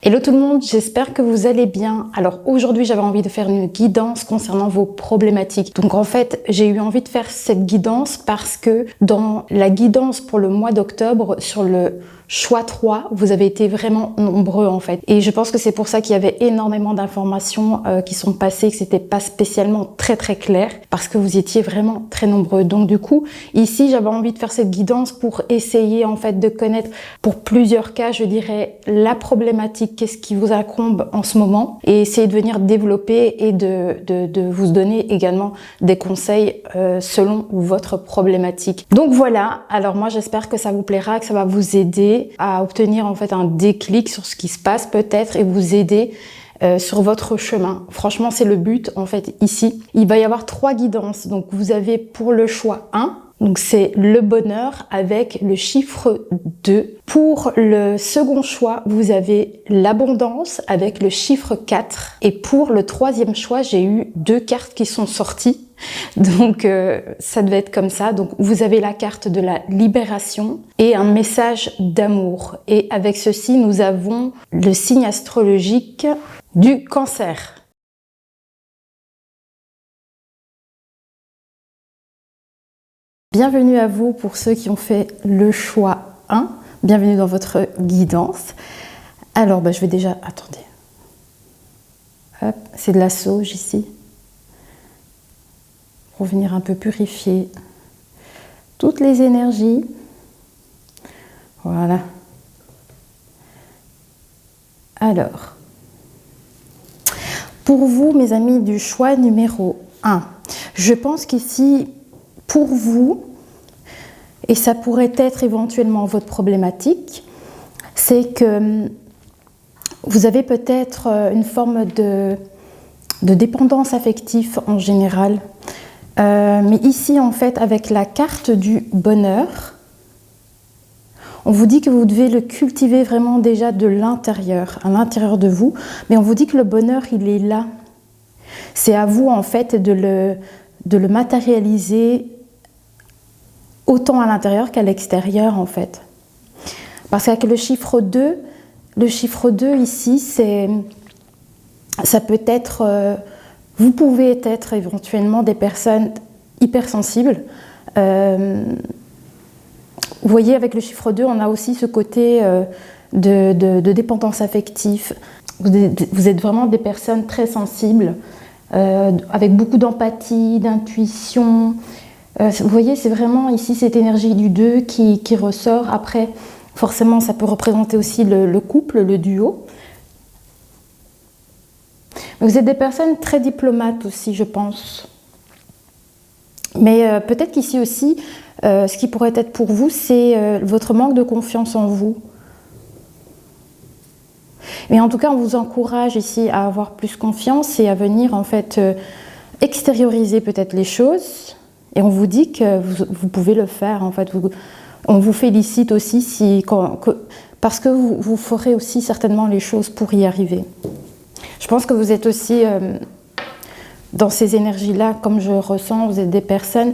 Hello tout le monde, j'espère que vous allez bien. Alors aujourd'hui j'avais envie de faire une guidance concernant vos problématiques. Donc en fait j'ai eu envie de faire cette guidance parce que dans la guidance pour le mois d'octobre sur le choix 3, vous avez été vraiment nombreux en fait. Et je pense que c'est pour ça qu'il y avait énormément d'informations qui sont passées, que c'était pas spécialement très clair parce que vous étiez vraiment très nombreux. Donc du coup ici j'avais envie de faire cette guidance pour essayer en fait de connaître pour plusieurs cas je dirais la problématique, qu'est-ce qui vous incombe en ce moment et essayer de venir développer et de vous donner également des conseils selon votre problématique. Donc voilà, alors moi j'espère que ça vous plaira, que ça va vous aider à obtenir en fait un déclic sur ce qui se passe peut-être et vous aider sur votre chemin. Franchement c'est le but en fait ici. Il va y avoir 3 guidances, donc vous avez pour le choix 1, donc c'est le bonheur avec le chiffre 2. Pour le second choix, vous avez l'abondance avec le chiffre 4. Et pour le troisième choix, j'ai eu 2 cartes qui sont sorties. Donc ça devait être comme ça. Donc vous avez la carte de la libération et un message d'amour. Et avec ceci, nous avons le signe astrologique du Cancer. Bienvenue à vous pour ceux qui ont fait le choix 1. Bienvenue dans votre guidance. Alors, je vais déjà... Attendez. Hop, c'est de la sauge ici. Pour venir un peu purifier toutes les énergies. Voilà. Alors, pour vous, mes amis du choix numéro 1, je pense qu'ici, pour vous, et ça pourrait être éventuellement votre problématique, c'est que vous avez peut-être une forme de dépendance affective en général. Mais ici, en fait, avec la carte du bonheur, on vous dit que vous devez le cultiver vraiment déjà de l'intérieur, à l'intérieur de vous. Mais on vous dit que le bonheur, il est là. C'est à vous, en fait, de le matérialiser autant à l'intérieur qu'à l'extérieur en fait. Parce qu'avec le chiffre 2 ici, ça peut être, vous pouvez être éventuellement des personnes hypersensibles. Vous voyez, avec le chiffre 2, on a aussi ce côté de dépendance affective. Vous êtes vraiment des personnes très sensibles, avec beaucoup d'empathie, d'intuition. Vous voyez, c'est vraiment ici cette énergie du 2 qui ressort. Après, forcément, ça peut représenter aussi le couple, le duo. Vous êtes des personnes très diplomates aussi, je pense. Mais peut-être qu'ici aussi, ce qui pourrait être pour vous, c'est votre manque de confiance en vous. Mais en tout cas, on vous encourage ici à avoir plus confiance et à venir en fait extérioriser peut-être les choses. Et on vous dit que vous pouvez le faire, en fait. On vous félicite aussi parce que vous ferez aussi certainement les choses pour y arriver. Je pense que vous êtes aussi dans ces énergies-là, comme je ressens, vous êtes des personnes,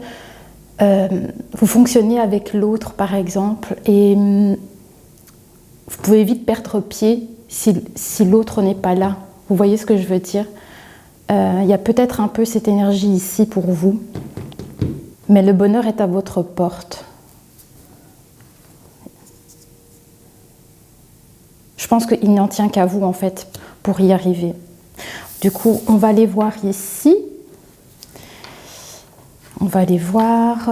vous fonctionnez avec l'autre par exemple, et vous pouvez vite perdre pied si l'autre n'est pas là. Vous voyez ce que je veux dire? Il y a peut-être un peu cette énergie ici pour vous. Mais le bonheur est à votre porte. Je pense qu'il n'en tient qu'à vous, en fait, pour y arriver. Du coup, on va aller voir ici. On va aller voir...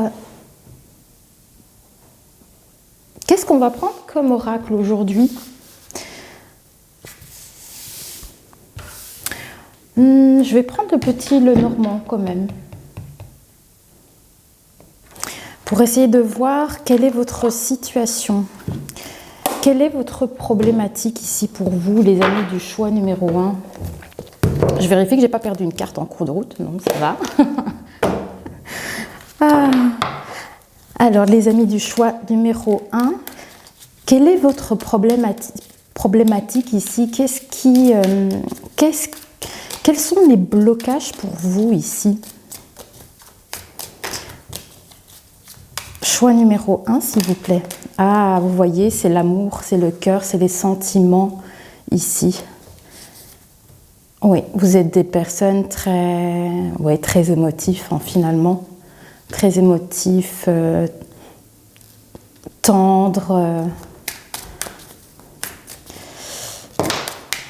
Qu'est-ce qu'on va prendre comme oracle aujourd'hui? Je vais prendre le petit Lenormand, quand même. Pour essayer de voir quelle est votre situation. Quelle est votre problématique ici pour vous, les amis du choix numéro 1? Je vérifie que je n'ai pas perdu une carte en cours de route. Non, ça va. Alors, les amis du choix numéro 1, quelle est votre problématique ici? Quels sont les blocages pour vous ici? Choix numéro 1, s'il vous plaît. Ah, vous voyez, c'est l'amour, c'est le cœur, c'est les sentiments. ici. Oui, vous êtes des personnes très émotives, hein, finalement. Très émotifs, tendres.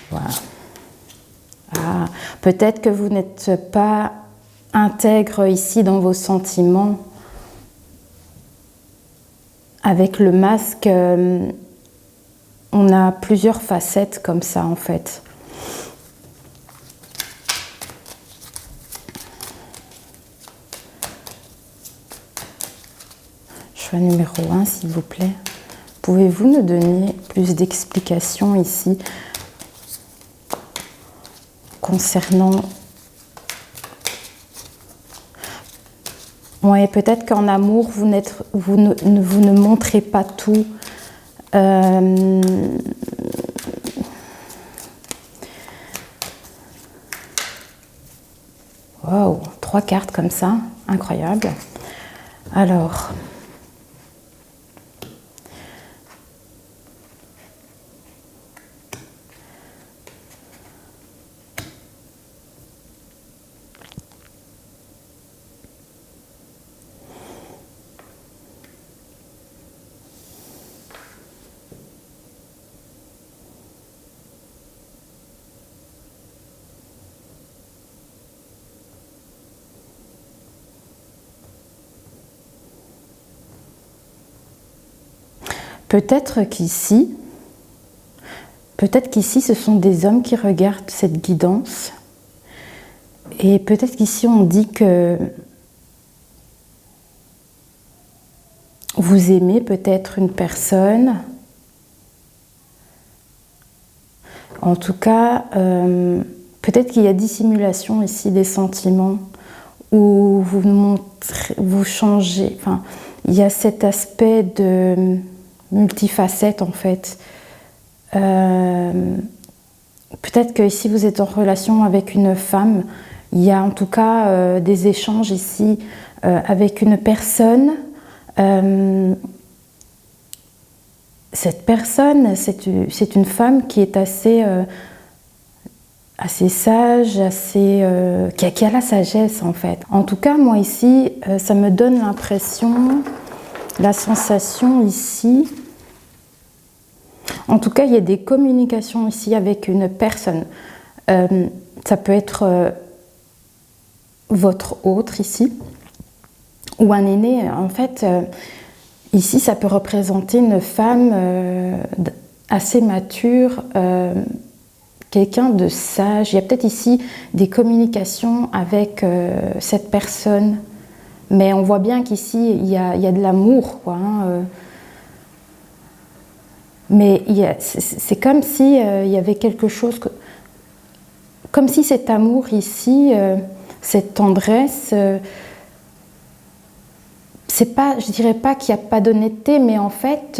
Voilà. Ah, peut-être que vous n'êtes pas intègre ici dans vos sentiments. Avec le masque, on a plusieurs facettes comme ça en fait. Choix numéro 1, s'il vous plaît. Pouvez-vous nous donner plus d'explications ici concernant... Oui, peut-être qu'en amour, vous ne montrez pas tout. Wow, 3 cartes comme ça, incroyable. Alors... Peut-être qu'ici, ce sont des hommes qui regardent cette guidance. Et peut-être qu'ici, on dit que vous aimez peut-être une personne. En tout cas, peut-être qu'il y a dissimulation ici des sentiments où vous changez. Enfin, il y a cet aspect de multifacette en fait. Peut-être que ici vous êtes en relation avec une femme. Il y a en tout cas des échanges ici avec une personne. Cette personne, c'est une femme qui est assez sage, qui a la sagesse en fait. En tout cas, moi ici, ça me donne l'impression, la sensation ici. En tout cas, il y a des communications ici avec une personne. Ça peut être votre autre ici, ou un aîné. En fait, ici, ça peut représenter une femme assez mature, quelqu'un de sage. Il y a peut-être ici des communications avec cette personne. Mais on voit bien qu'ici, il y a de l'amour, quoi, hein, mais c'est comme si il y avait quelque chose, comme si cet amour ici, cette tendresse, c'est pas, je dirais pas qu'il n'y a pas d'honnêteté, mais en fait,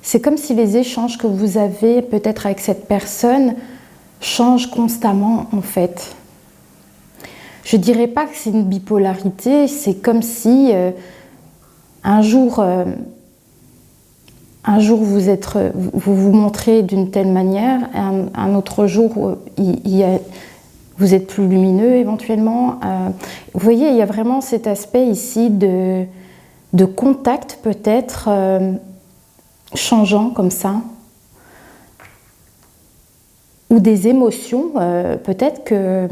c'est comme si les échanges que vous avez peut-être avec cette personne changent constamment en fait. Je dirais pas que c'est une bipolarité, c'est comme si un jour vous vous montrez d'une telle manière, un autre jour vous êtes plus lumineux éventuellement. Vous voyez, il y a vraiment cet aspect ici de contact peut-être changeant comme ça, ou des émotions, peut-être que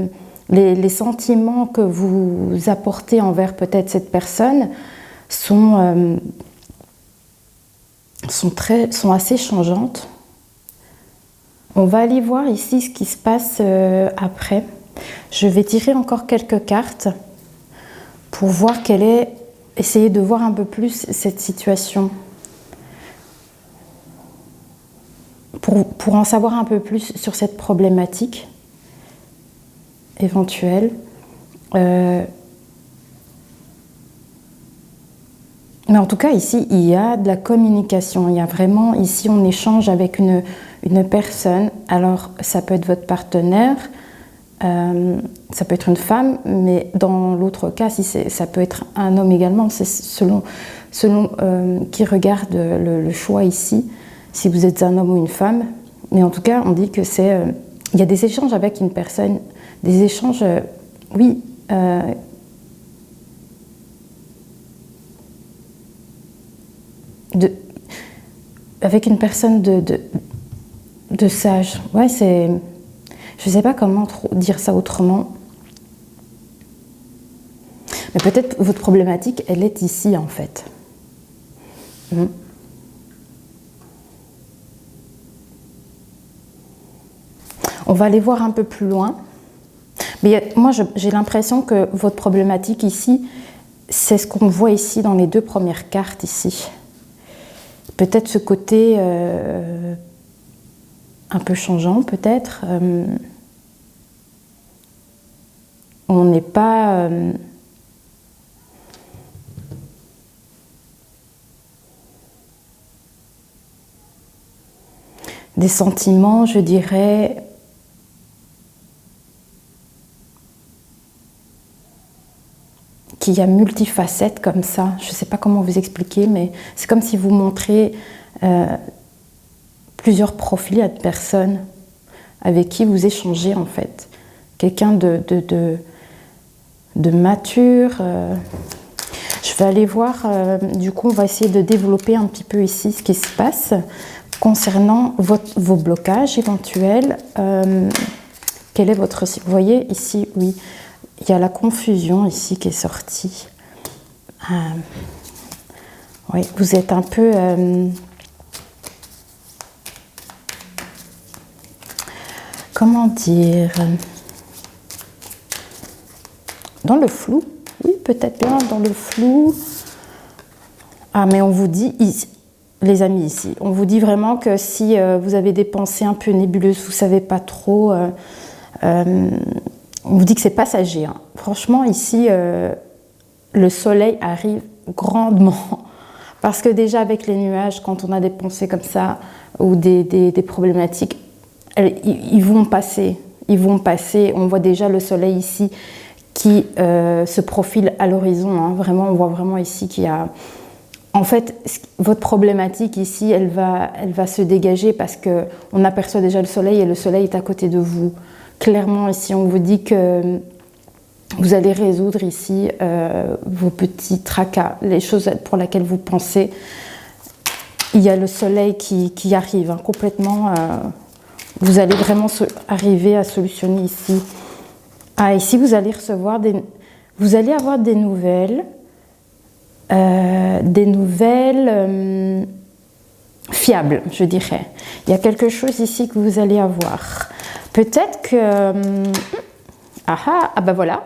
les sentiments que vous apportez envers peut-être cette personne sont assez changeantes. On va aller voir ici ce qui se passe après. Je vais tirer encore quelques cartes pour voir essayer de voir un peu plus cette situation. Pour en savoir un peu plus sur cette problématique éventuelle. Mais en tout cas, ici, il y a de la communication. Il y a vraiment, ici, on échange avec une personne. Alors, ça peut être votre partenaire, ça peut être une femme, mais dans l'autre cas, ça peut être un homme également. C'est selon qui regarde le choix ici. si vous êtes un homme ou une femme. Mais en tout cas, on dit que c'est... il y a des échanges avec une personne, des échanges, oui, avec une personne de sage. Ouais, c'est... Je ne sais pas comment dire ça autrement. Mais peut-être votre problématique, elle est ici, en fait. On va aller voir un peu plus loin. Mais moi, j'ai l'impression que votre problématique ici, c'est ce qu'on voit ici dans les 2 premières cartes ici. Peut-être ce côté un peu changeant, peut-être. On n'est pas... des sentiments, je dirais... qu'il y a multifacettes comme ça. Je ne sais pas comment vous expliquer, mais c'est comme si vous montrez plusieurs profils à de personnes avec qui vous échangez en fait. Quelqu'un de mature. Je vais aller voir, du coup on va essayer de développer un petit peu ici ce qui se passe concernant vos blocages éventuels. Quel est votre... Vous voyez ici, oui. Il y a la confusion ici qui est sortie. Oui, vous êtes un peu... comment dire? Dans le flou. Oui, peut-être bien dans le flou. Ah, mais on vous dit, ici, les amis, ici, on vous dit vraiment que si vous avez des pensées un peu nébuleuses, vous ne savez pas trop... on vous dit que c'est passager. Hein. Franchement, ici, le soleil arrive grandement. Parce que déjà, avec les nuages, quand on a des pensées comme ça, ou des problématiques, ils vont passer. Ils vont passer. On voit déjà le soleil ici qui se profile à l'horizon. Hein. Vraiment, on voit vraiment ici qu'il y a... En fait, votre problématique ici, elle va se dégager parce qu'on aperçoit déjà le soleil et le soleil est à côté de vous. Clairement, ici, on vous dit que vous allez résoudre ici vos petits tracas, les choses pour lesquelles vous pensez. Il y a le soleil qui arrive, hein, complètement. Vous allez vraiment arriver à solutionner ici. Ah, ici, vous allez recevoir vous allez avoir des nouvelles. Fiables, je dirais. Il y a quelque chose ici que vous allez avoir. Peut-être que... ben voilà.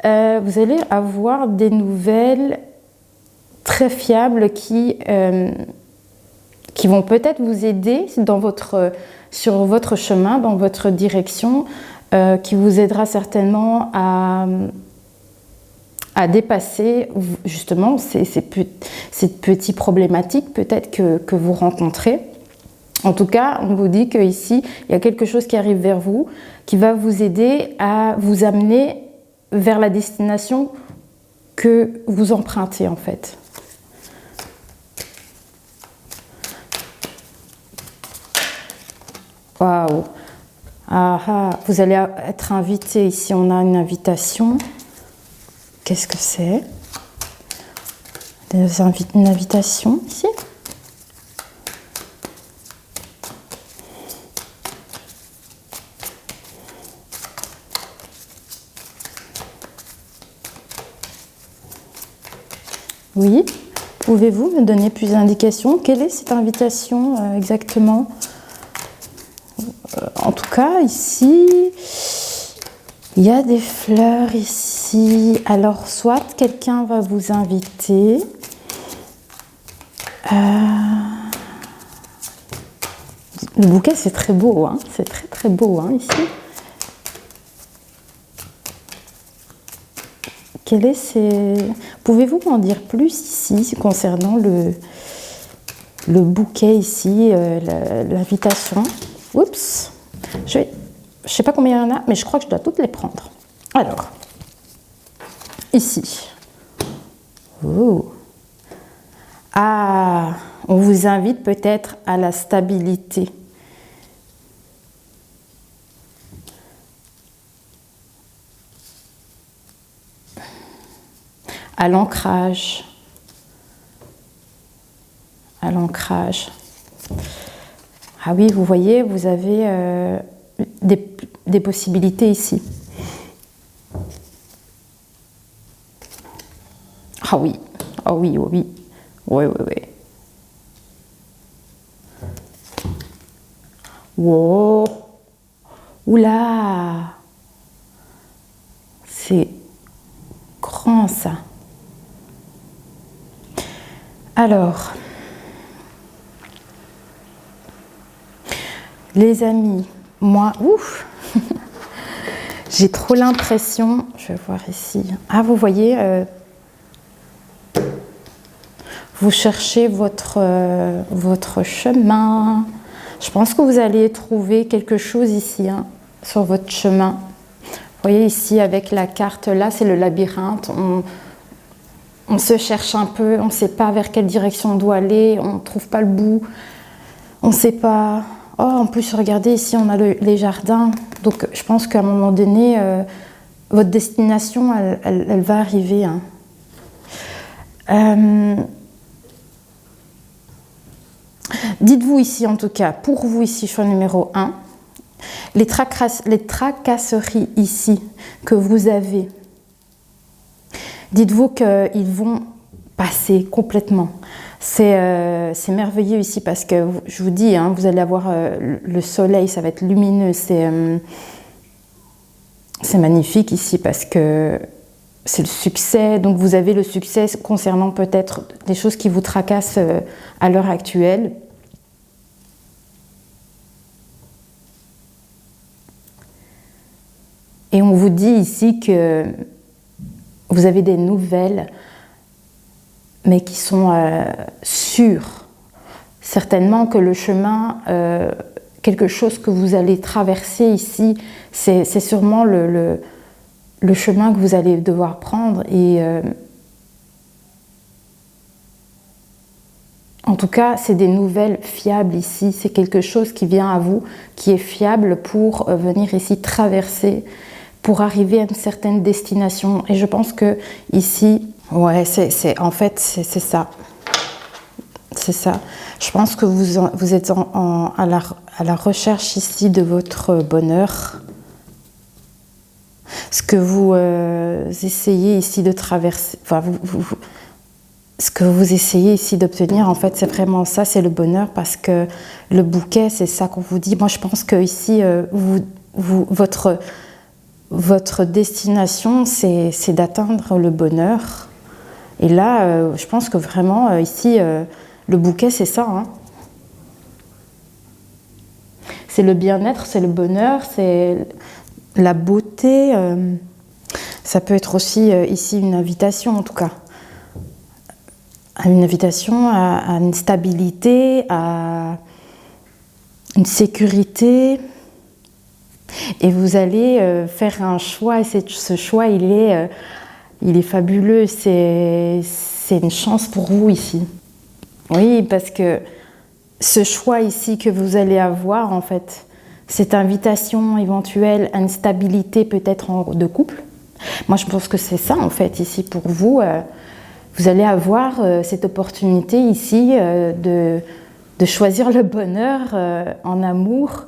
Vous allez avoir des nouvelles très fiables qui vont peut-être vous aider sur votre chemin, dans votre direction, qui vous aidera certainement à dépasser justement ces petites problématiques peut-être que vous rencontrez. En tout cas, on vous dit qu'ici, il y a quelque chose qui arrive vers vous, qui va vous aider à vous amener vers la destination que vous empruntez en fait. Waouh! Vous allez être invité. Ici, on a une invitation. Qu'est-ce que c'est? Une invitation ici? Oui, pouvez-vous me donner plus d'indications? Quelle est cette invitation exactement? En tout cas, ici, il y a des fleurs ici. Alors, soit quelqu'un va vous inviter. Le bouquet, c'est très beau, hein? C'est très très beau, hein, ici. Pouvez-vous m'en dire plus ici concernant le bouquet ici, l'invitation? Oups, je sais pas combien il y en a, mais je crois que je dois toutes les prendre. Alors, ici. Oh. Ah, On vous invite peut-être à la stabilité. À l'ancrage. À l'ancrage. Ah oui, vous voyez, vous avez des possibilités ici. Ah oui, ah oui, oui, oui, oui, oui, oui. Wow, oula, c'est grand ça. Alors, les amis, moi, ouf, j'ai trop l'impression, je vais voir ici, ah vous voyez, vous cherchez votre chemin. Je pense que vous allez trouver quelque chose ici, hein, sur votre chemin. Vous voyez ici avec la carte là, c'est le labyrinthe. On se cherche un peu, on ne sait pas vers quelle direction on doit aller, on ne trouve pas le bout, on ne sait pas. Oh, en plus, regardez ici, on a les jardins. Donc, je pense qu'à un moment donné, votre destination, elle va arriver. Hein. Dites-vous ici, en tout cas, pour vous ici, choix numéro 1, les tracasseries ici que vous avez, dites-vous qu'ils vont passer complètement. C'est merveilleux ici parce que, je vous dis, hein, vous allez avoir le soleil, ça va être lumineux. C'est magnifique ici parce que c'est le succès. Donc vous avez le succès concernant peut-être des choses qui vous tracassent à l'heure actuelle. Et on vous dit ici que vous avez des nouvelles, mais qui sont sûres. Certainement que le chemin, quelque chose que vous allez traverser ici, c'est sûrement le chemin que vous allez devoir prendre. Et en tout cas, c'est des nouvelles fiables ici. C'est quelque chose qui vient à vous, qui est fiable pour venir ici traverser, pour arriver à une certaine destination. Et je pense que ici, ouais, en fait, c'est ça. C'est ça. Je pense que vous êtes à la recherche ici de votre bonheur. Ce que vous essayez ici de traverser, enfin, ce que vous essayez ici d'obtenir, en fait, c'est vraiment ça, c'est le bonheur, parce que le bouquet, c'est ça qu'on vous dit. Moi, je pense que ici, votre destination, c'est d'atteindre le bonheur. Et là, je pense que vraiment, ici, le bouquet, c'est ça. Hein. C'est le bien-être, c'est le bonheur, c'est la beauté. Ça peut être aussi ici une invitation, en tout cas. Une invitation à une stabilité, à une sécurité. Et vous allez faire un choix, et ce choix, il est fabuleux. C'est une chance pour vous ici. Oui, parce que ce choix ici que vous allez avoir, en fait, cette invitation éventuelle à une stabilité peut-être de couple. Moi, je pense que c'est ça, en fait, ici pour vous. Vous allez avoir cette opportunité ici de choisir le bonheur en amour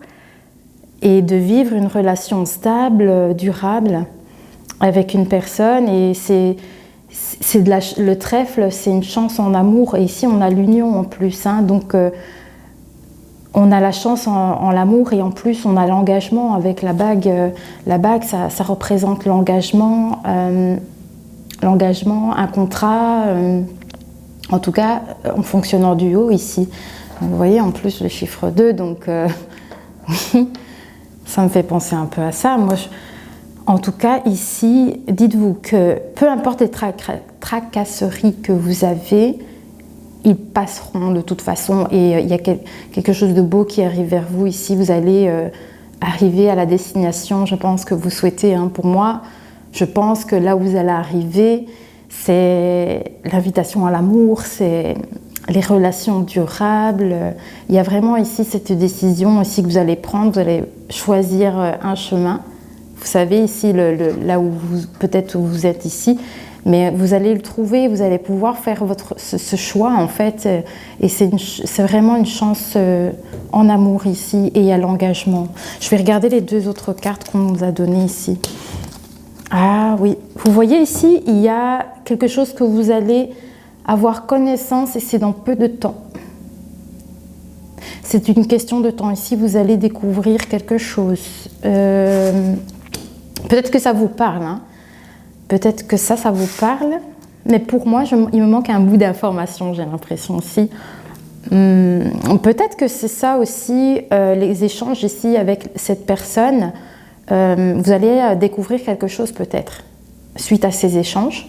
et de vivre une relation stable, durable avec une personne. Et le trèfle, c'est une chance en amour. Et ici, on a l'union en plus. Hein, donc, on a la chance en l'amour, et en plus, on a l'engagement avec la bague. La bague, ça représente l'engagement, un contrat. En tout cas, on fonctionne en duo ici. Vous voyez, en plus, le chiffre 2, donc ça me fait penser un peu à ça. Moi, en tout cas, ici, dites-vous que peu importe les tracasseries que vous avez, ils passeront de toute façon, et il y a quelque chose de beau qui arrive vers vous ici. Vous allez arriver à la destination, je pense, que vous souhaitez. Hein. Pour moi, je pense que là où vous allez arriver, c'est l'invitation à l'amour, c'est les relations durables. Il y a vraiment ici cette décision aussi que vous allez prendre, vous allez choisir un chemin. Vous savez ici, là où peut-être où vous êtes ici, mais vous allez le trouver, vous allez pouvoir faire ce choix en fait. Et c'est vraiment une chance en amour ici et à l'engagement. Je vais regarder les deux autres cartes qu'on nous a données ici. Ah oui, vous voyez ici, il y a quelque chose que vous allez avoir connaissance et c'est dans peu de temps. C'est une question de temps. Ici, vous allez découvrir quelque chose. Peut-être que ça vous parle. Hein. Peut-être que ça vous parle. Mais pour moi, il me manque un bout d'information, j'ai l'impression aussi. Peut-être que c'est ça aussi, les échanges ici avec cette personne. Vous allez découvrir quelque chose peut-être suite à ces échanges.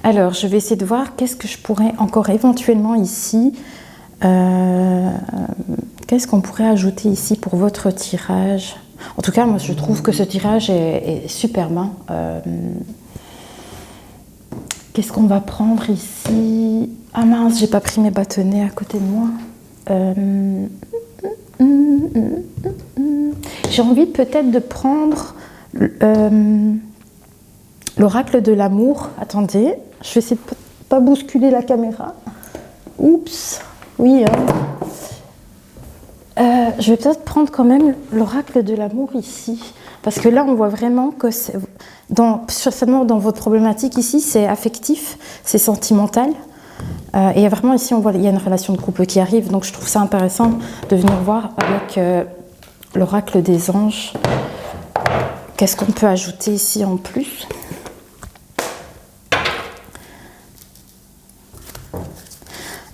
Alors, je vais essayer de voir qu'est-ce que je pourrais encore éventuellement ici. Qu'est-ce qu'on pourrait ajouter ici pour votre tirage? En tout cas, moi, je trouve que ce tirage est superbe. Hein. Qu'est-ce qu'on va prendre ici? Ah mince, j'ai pas pris mes bâtonnets à côté de moi. J'ai envie peut-être de prendre l'oracle de l'amour. Attendez, je vais essayer de pas bousculer la caméra. Oups, oui. Hein. Je vais peut-être prendre quand même l'oracle de l'amour ici. Parce que là, on voit vraiment que certainement dans votre problématique ici, c'est affectif, c'est sentimental. Et vraiment ici, on voit il y a une relation de couple qui arrive. Donc, je trouve ça intéressant de venir voir avec l'oracle des anges. Qu'est-ce qu'on peut ajouter ici en plus?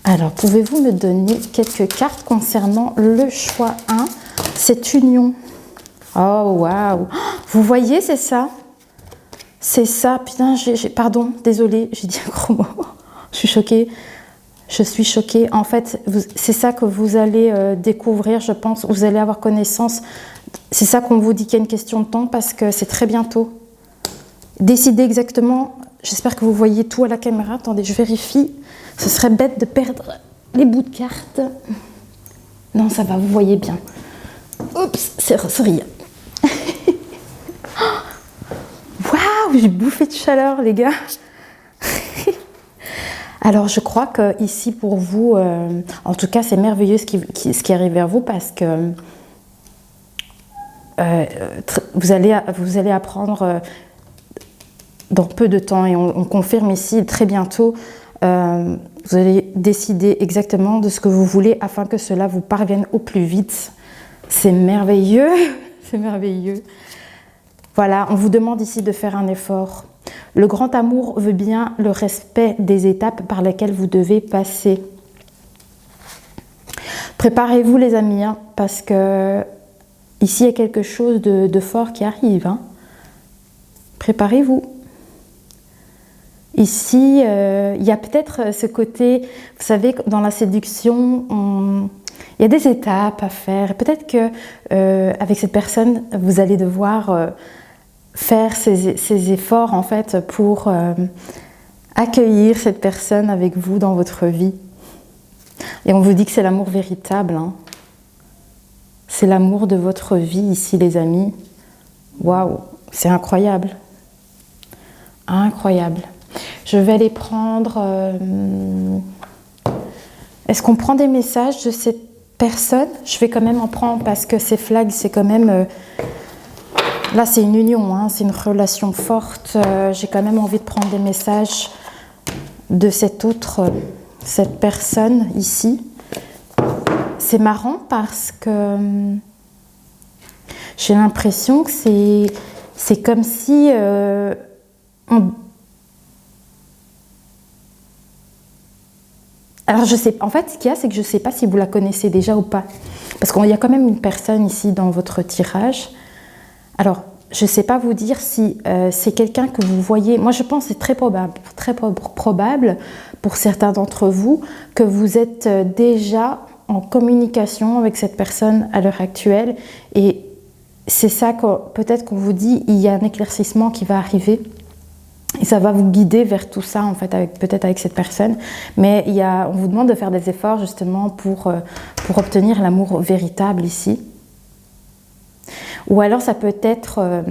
Alors, pouvez-vous me donner quelques cartes concernant le choix 1, cette union? Oh, waouh! Vous voyez, c'est ça? C'est ça. Putain, pardon, désolée, j'ai dit un gros mot. Je suis choquée. Je suis choquée. En fait, c'est ça que vous allez découvrir, je pense. Vous allez avoir connaissance. C'est ça qu'on vous dit qu'il y a une question de temps parce que c'est très bientôt. Décidez exactement. J'espère que vous voyez tout à la caméra. Attendez, je vérifie. Ce serait bête de perdre les bouts de cartes. Non, ça va, vous voyez bien. Oups, c'est rien. Waouh, j'ai bouffé de chaleur, les gars. Alors, je crois que ici, pour vous, en tout cas, c'est merveilleux ce qui arrive vers vous parce que vous allez apprendre dans peu de temps et on confirme ici très bientôt. Vous allez décider exactement de ce que vous voulez afin que cela vous parvienne au plus vite. C'est merveilleux, c'est merveilleux. Voilà, on vous demande ici de faire un effort. Le grand amour veut bien le respect des étapes par lesquelles vous devez passer. Préparez-vous les amis, hein, parce que ici il y a quelque chose de fort qui arrive. Hein. Préparez-vous. Ici, il y a peut-être ce côté, vous savez, dans la séduction, il y a des étapes à faire. Peut-être que avec cette personne, vous allez devoir faire ces efforts en fait pour accueillir cette personne avec vous dans votre vie. Et on vous dit que c'est l'amour véritable. Hein. C'est l'amour de votre vie ici, les amis. Waouh, c'est incroyable. Incroyable. Je vais aller prendre... Est-ce qu'on prend des messages de cette personne? Je vais quand même en prendre parce que ces flags, c'est quand même... là, c'est une union, hein, c'est une relation forte. J'ai quand même envie de prendre des messages de cette personne ici. C'est marrant parce que j'ai l'impression que c'est comme si... Alors, je sais, en fait, ce qu'il y a, c'est que je ne sais pas si vous la connaissez déjà ou pas. Parce qu'il y a quand même une personne ici dans votre tirage. Alors, je ne sais pas vous dire si c'est quelqu'un que vous voyez. Moi, je pense que c'est très probable pour certains d'entre vous que vous êtes déjà en communication avec cette personne à l'heure actuelle. Et c'est ça que peut-être qu'on vous dit, il y a un éclaircissement qui va arriver. Et ça va vous guider vers tout ça, en fait, peut-être avec cette personne. Mais on vous demande de faire des efforts, justement, pour obtenir l'amour véritable ici. Ou alors, ça peut être,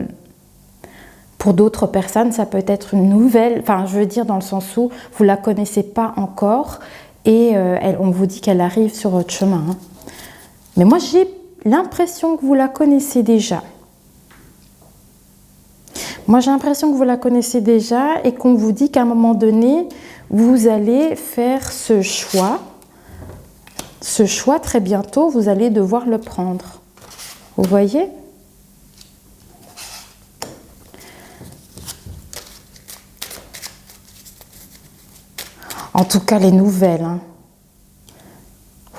pour d'autres personnes, ça peut être une nouvelle, enfin, je veux dire, dans le sens où vous ne la connaissez pas encore et on vous dit qu'elle arrive sur votre chemin. Hein. Mais moi, j'ai l'impression que vous la connaissez déjà. Moi, j'ai l'impression que vous la connaissez déjà et qu'on vous dit qu'à un moment donné, vous allez faire ce choix. Ce choix, très bientôt, vous allez devoir le prendre. Vous voyez ? En tout cas, les nouvelles. Hein.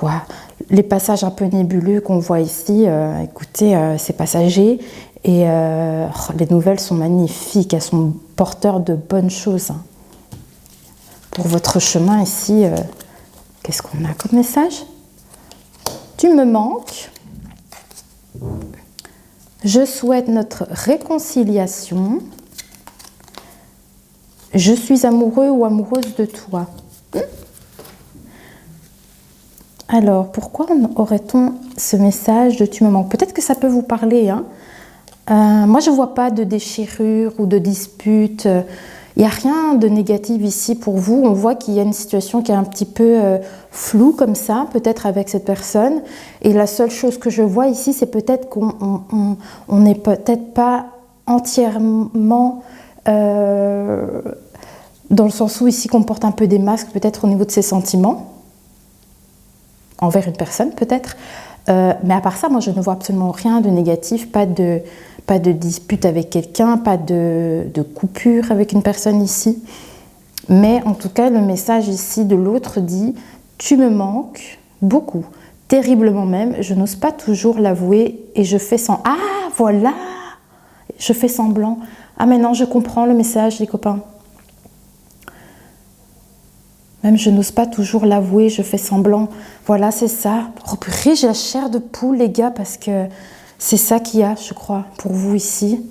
Voilà. Les passages un peu nébuleux qu'on voit ici, écoutez, c'est passager. Et les nouvelles sont magnifiques, elles sont porteurs de bonnes choses. Hein. Pour votre chemin ici, qu'est-ce qu'on a comme message? Tu me manques. Je souhaite notre réconciliation. Je suis amoureux ou amoureuse de toi. Alors, pourquoi aurait-on ce message de tu me manques? Peut-être que ça peut vous parler, hein. Moi, je ne vois pas de déchirure ou de dispute. Il n'y a rien de négatif ici pour vous. On voit qu'il y a une situation qui est un petit peu floue comme ça, peut-être avec cette personne. Et la seule chose que je vois ici, c'est peut-être qu'on n'est peut-être pas entièrement... dans le sens où ici qu'on porte un peu des masques, peut-être au niveau de ses sentiments, envers une personne peut-être. Mais à part ça, moi, je ne vois absolument rien de négatif, pas de dispute avec quelqu'un, pas de coupure avec une personne ici. Mais en tout cas, le message ici de l'autre dit « Tu me manques beaucoup, terriblement même, je n'ose pas toujours l'avouer et je fais semblant. » Ah, voilà! Je fais semblant. Ah, maintenant, je comprends le message, les copains. Même je n'ose pas toujours l'avouer, je fais semblant. Voilà, c'est ça. Oh purée, j'ai la chair de poule, les gars, parce que c'est ça qu'il y a, je crois, pour vous ici.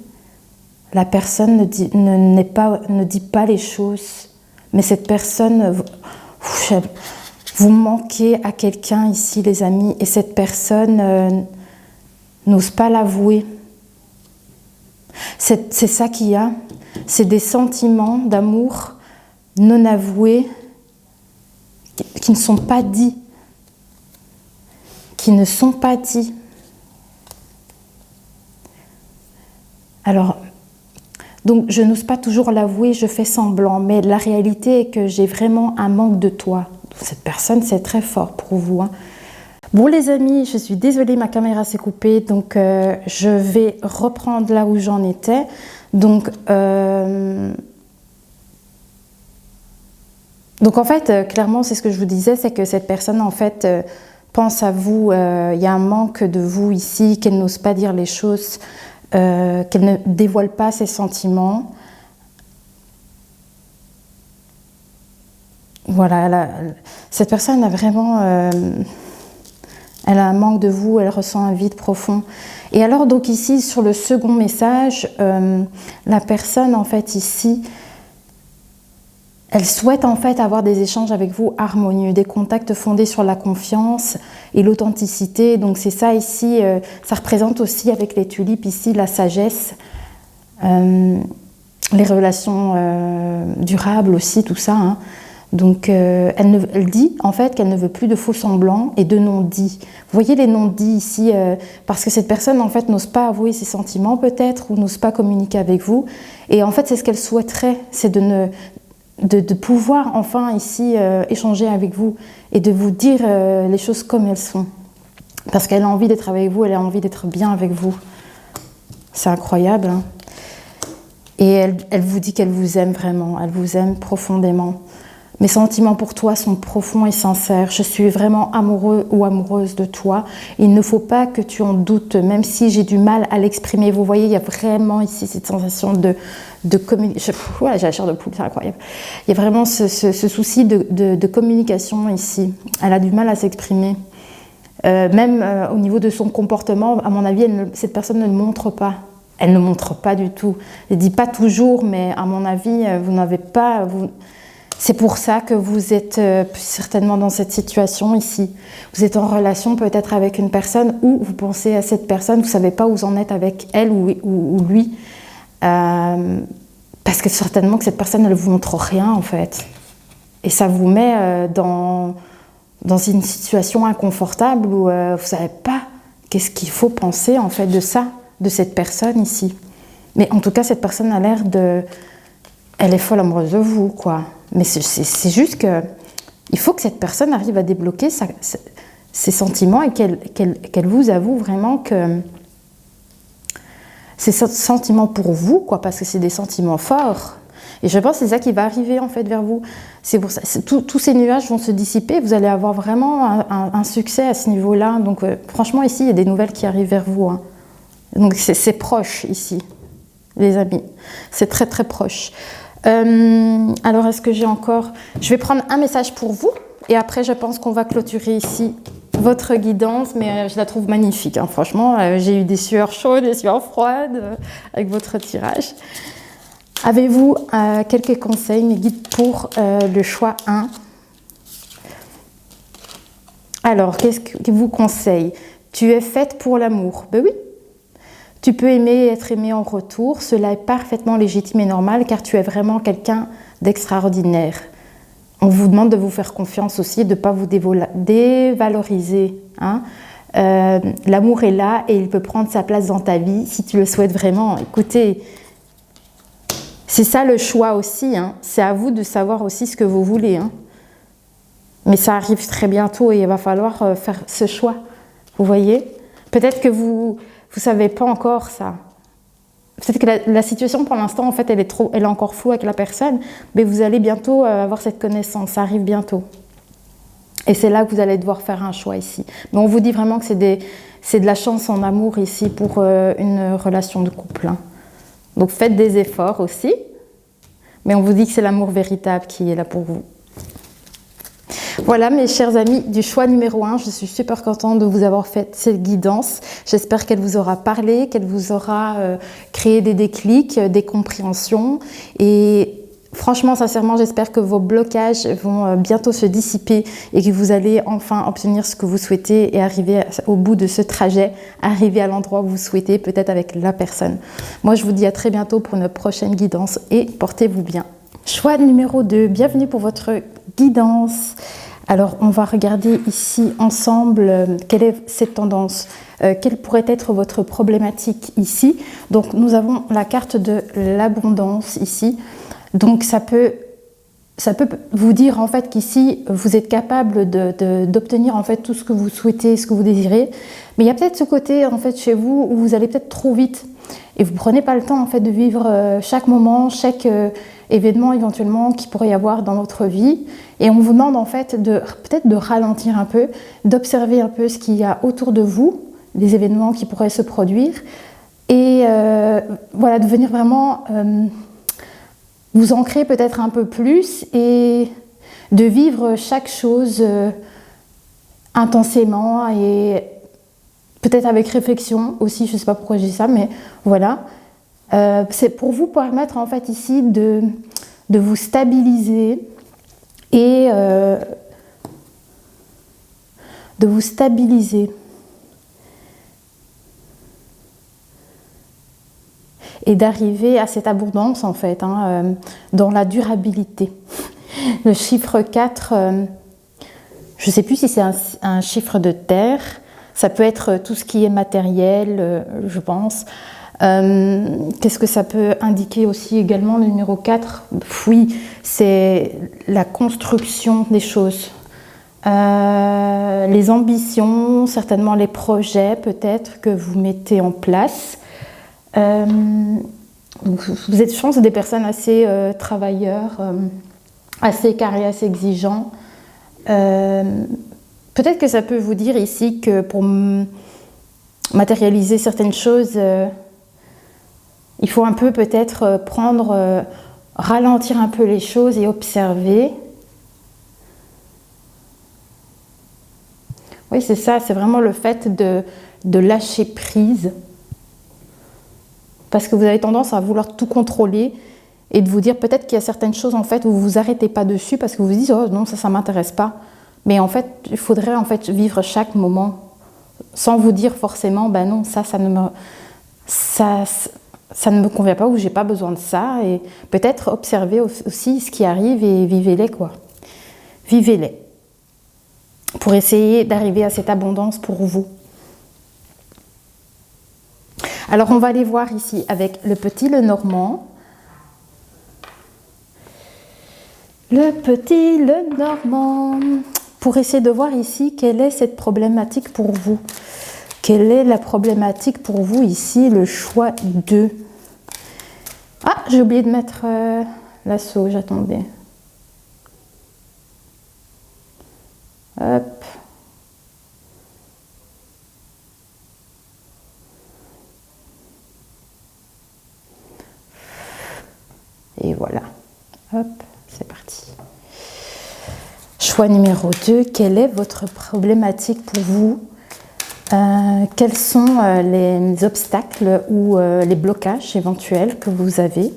La personne ne dit pas les choses. Mais cette personne, vous manquez à quelqu'un ici, les amis, et cette personne n'ose pas l'avouer. C'est ça qu'il y a. C'est des sentiments d'amour non avoués, qui ne sont pas dits, Alors, donc je n'ose pas toujours l'avouer, je fais semblant, mais la réalité est que j'ai vraiment un manque de toi. Cette personne, c'est très fort pour vous. Hein. Bon les amis, je suis désolée, ma caméra s'est coupée, donc je vais reprendre là où j'en étais. Donc en fait, clairement, c'est ce que je vous disais, c'est que cette personne, en fait, pense à vous. Il y a un manque de vous ici, qu'elle n'ose pas dire les choses, qu'elle ne dévoile pas ses sentiments. Voilà, cette personne a vraiment... elle a un manque de vous, elle ressent un vide profond. Et alors, donc ici, sur le second message, la personne, en fait, ici... Elle souhaite en fait avoir des échanges avec vous harmonieux, des contacts fondés sur la confiance et l'authenticité. Donc c'est ça ici, ça représente aussi avec les tulipes ici la sagesse, les relations durables aussi, tout ça. Hein. Donc elle dit en fait qu'elle ne veut plus de faux semblants et de non-dits. Vous voyez les non-dits ici, parce que cette personne en fait n'ose pas avouer ses sentiments peut-être ou n'ose pas communiquer avec vous. Et en fait c'est ce qu'elle souhaiterait, c'est de pouvoir enfin ici échanger avec vous et de vous dire les choses comme elles sont. Parce qu'elle a envie d'être avec vous, elle a envie d'être bien avec vous. C'est incroyable. Hein. Et elle vous dit qu'elle vous aime vraiment, elle vous aime profondément. Mes sentiments pour toi sont profonds et sincères. Je suis vraiment amoureux ou amoureuse de toi. Il ne faut pas que tu en doutes, même si j'ai du mal à l'exprimer. Vous voyez, il y a vraiment ici cette sensation de communication. Voilà, j'ai la chair de poule, c'est incroyable. Il y a vraiment ce souci de communication ici. Elle a du mal à s'exprimer. Même au niveau de son comportement, à mon avis, cette personne ne le montre pas. Elle ne montre pas du tout. Elle ne dit pas toujours, mais à mon avis, vous n'avez pas... C'est pour ça que vous êtes certainement dans cette situation ici. Vous êtes en relation peut-être avec une personne ou vous pensez à cette personne, vous ne savez pas où vous en êtes avec elle ou lui. Parce que certainement que cette personne ne vous montre rien en fait. Et ça vous met dans une situation inconfortable où vous ne savez pas qu'est-ce qu'il faut penser en fait de ça, de cette personne ici. Mais en tout cas, cette personne a l'air de... Elle est folle amoureuse de vous, quoi. Mais c'est juste que il faut que cette personne arrive à débloquer ses sentiments et qu'elle vous avoue vraiment que ces sentiments pour vous, quoi, parce que c'est des sentiments forts. Et je pense que c'est ça qui va arriver en fait vers vous. C'est pour ça, tous ces nuages vont se dissiper. Vous allez avoir vraiment un succès à ce niveau-là. Donc franchement ici, il y a des nouvelles qui arrivent vers vous. Hein. Donc c'est proche ici, les amis. C'est très très proche. Alors, est-ce que j'ai encore... Je vais prendre un message pour vous et après, je pense qu'on va clôturer ici votre guidance, mais je la trouve magnifique. Hein. Franchement, j'ai eu des sueurs chaudes, des sueurs froides avec votre tirage. Avez-vous quelques conseils, mes guides, pour le choix 1? Alors, qu'est-ce qu'il vous conseille? Tu es faite pour l'amour. Ben oui. Tu peux aimer et être aimé en retour. Cela est parfaitement légitime et normal car tu es vraiment quelqu'un d'extraordinaire. On vous demande de vous faire confiance aussi, de ne pas vous dévaloriser. Hein. L'amour est là et il peut prendre sa place dans ta vie si tu le souhaites vraiment. Écoutez, c'est ça le choix aussi. Hein. C'est à vous de savoir aussi ce que vous voulez. Hein. Mais ça arrive très bientôt et il va falloir faire ce choix. Vous voyez? Peut-être que vous ne savez pas encore ça. Peut-être que la situation pour l'instant, en fait, elle est encore floue avec la personne, mais vous allez bientôt avoir cette connaissance, ça arrive bientôt. Et c'est là que vous allez devoir faire un choix ici. Mais on vous dit vraiment que c'est de la chance en amour ici pour une relation de couple. Hein. Donc faites des efforts aussi, mais on vous dit que c'est l'amour véritable qui est là pour vous. Voilà mes chers amis du choix numéro 1, je suis super contente de vous avoir fait cette guidance. J'espère qu'elle vous aura parlé, qu'elle vous aura créé des déclics, des compréhensions. Et franchement, sincèrement, j'espère que vos blocages vont bientôt se dissiper et que vous allez enfin obtenir ce que vous souhaitez et arriver au bout de ce trajet, arriver à l'endroit où vous souhaitez, peut-être avec la personne. Moi, je vous dis à très bientôt pour une prochaine guidance et portez-vous bien. Choix numéro 2, bienvenue pour votre guidance. Alors, on va regarder ici ensemble quelle est cette tendance, quelle pourrait être votre problématique ici. Donc, nous avons la carte de l'abondance ici. Donc, ça peut vous dire en fait qu'ici, vous êtes capable d'obtenir en fait tout ce que vous souhaitez, ce que vous désirez. Mais il y a peut-être ce côté en fait chez vous où vous allez peut-être trop vite et vous ne prenez pas le temps en fait de vivre chaque moment, chaque événement éventuellement qu'il pourrait y avoir dans votre vie. Et on vous demande en fait peut-être de ralentir un peu, d'observer un peu ce qu'il y a autour de vous, les événements qui pourraient se produire et voilà, de venir vraiment vous ancrer peut-être un peu plus et de vivre chaque chose intensément et peut-être avec réflexion aussi, je ne sais pas pourquoi je dis ça, mais voilà. C'est pour vous permettre en fait ici de vous stabiliser et de vous stabiliser et d'arriver à cette abondance en fait, hein, dans la durabilité. Le chiffre 4, je ne sais plus si c'est un chiffre de terre, ça peut être tout ce qui est matériel, je pense. Qu'est-ce que ça peut indiquer aussi également, le numéro 4? Oui, c'est la construction des choses. Les ambitions, certainement les projets peut-être que vous mettez en place. Vous êtes, je pense, des personnes assez travailleurs, assez carrés, assez exigeants. Peut-être que ça peut vous dire ici que pour matérialiser certaines choses, il faut un peu peut-être ralentir un peu les choses et observer. Oui, c'est ça, c'est vraiment le fait de lâcher prise. Parce que vous avez tendance à vouloir tout contrôler et de vous dire peut-être qu'il y a certaines choses en fait où vous vous arrêtez pas dessus parce que vous vous dites oh non, ça m'intéresse pas. Mais en fait, il faudrait en fait vivre chaque moment sans vous dire forcément ben non, ça ne me convient pas ou j'ai pas besoin de ça. Et peut-être observer aussi ce qui arrive et vivez-les quoi. Vivez-les. Pour essayer d'arriver à cette abondance pour vous. Alors on va aller voir ici avec le petit Lenormand. Le petit Lenormand. Pour essayer de voir ici quelle est cette problématique pour vous. Quelle est la problématique pour vous ici, le choix 2. Ah, j'ai oublié de mettre la sauge, attendez. Hop. Et voilà. Hop, c'est parti. Choix numéro 2. Quelle est votre problématique pour vous? Quels sont les obstacles ou les blocages éventuels que vous avez?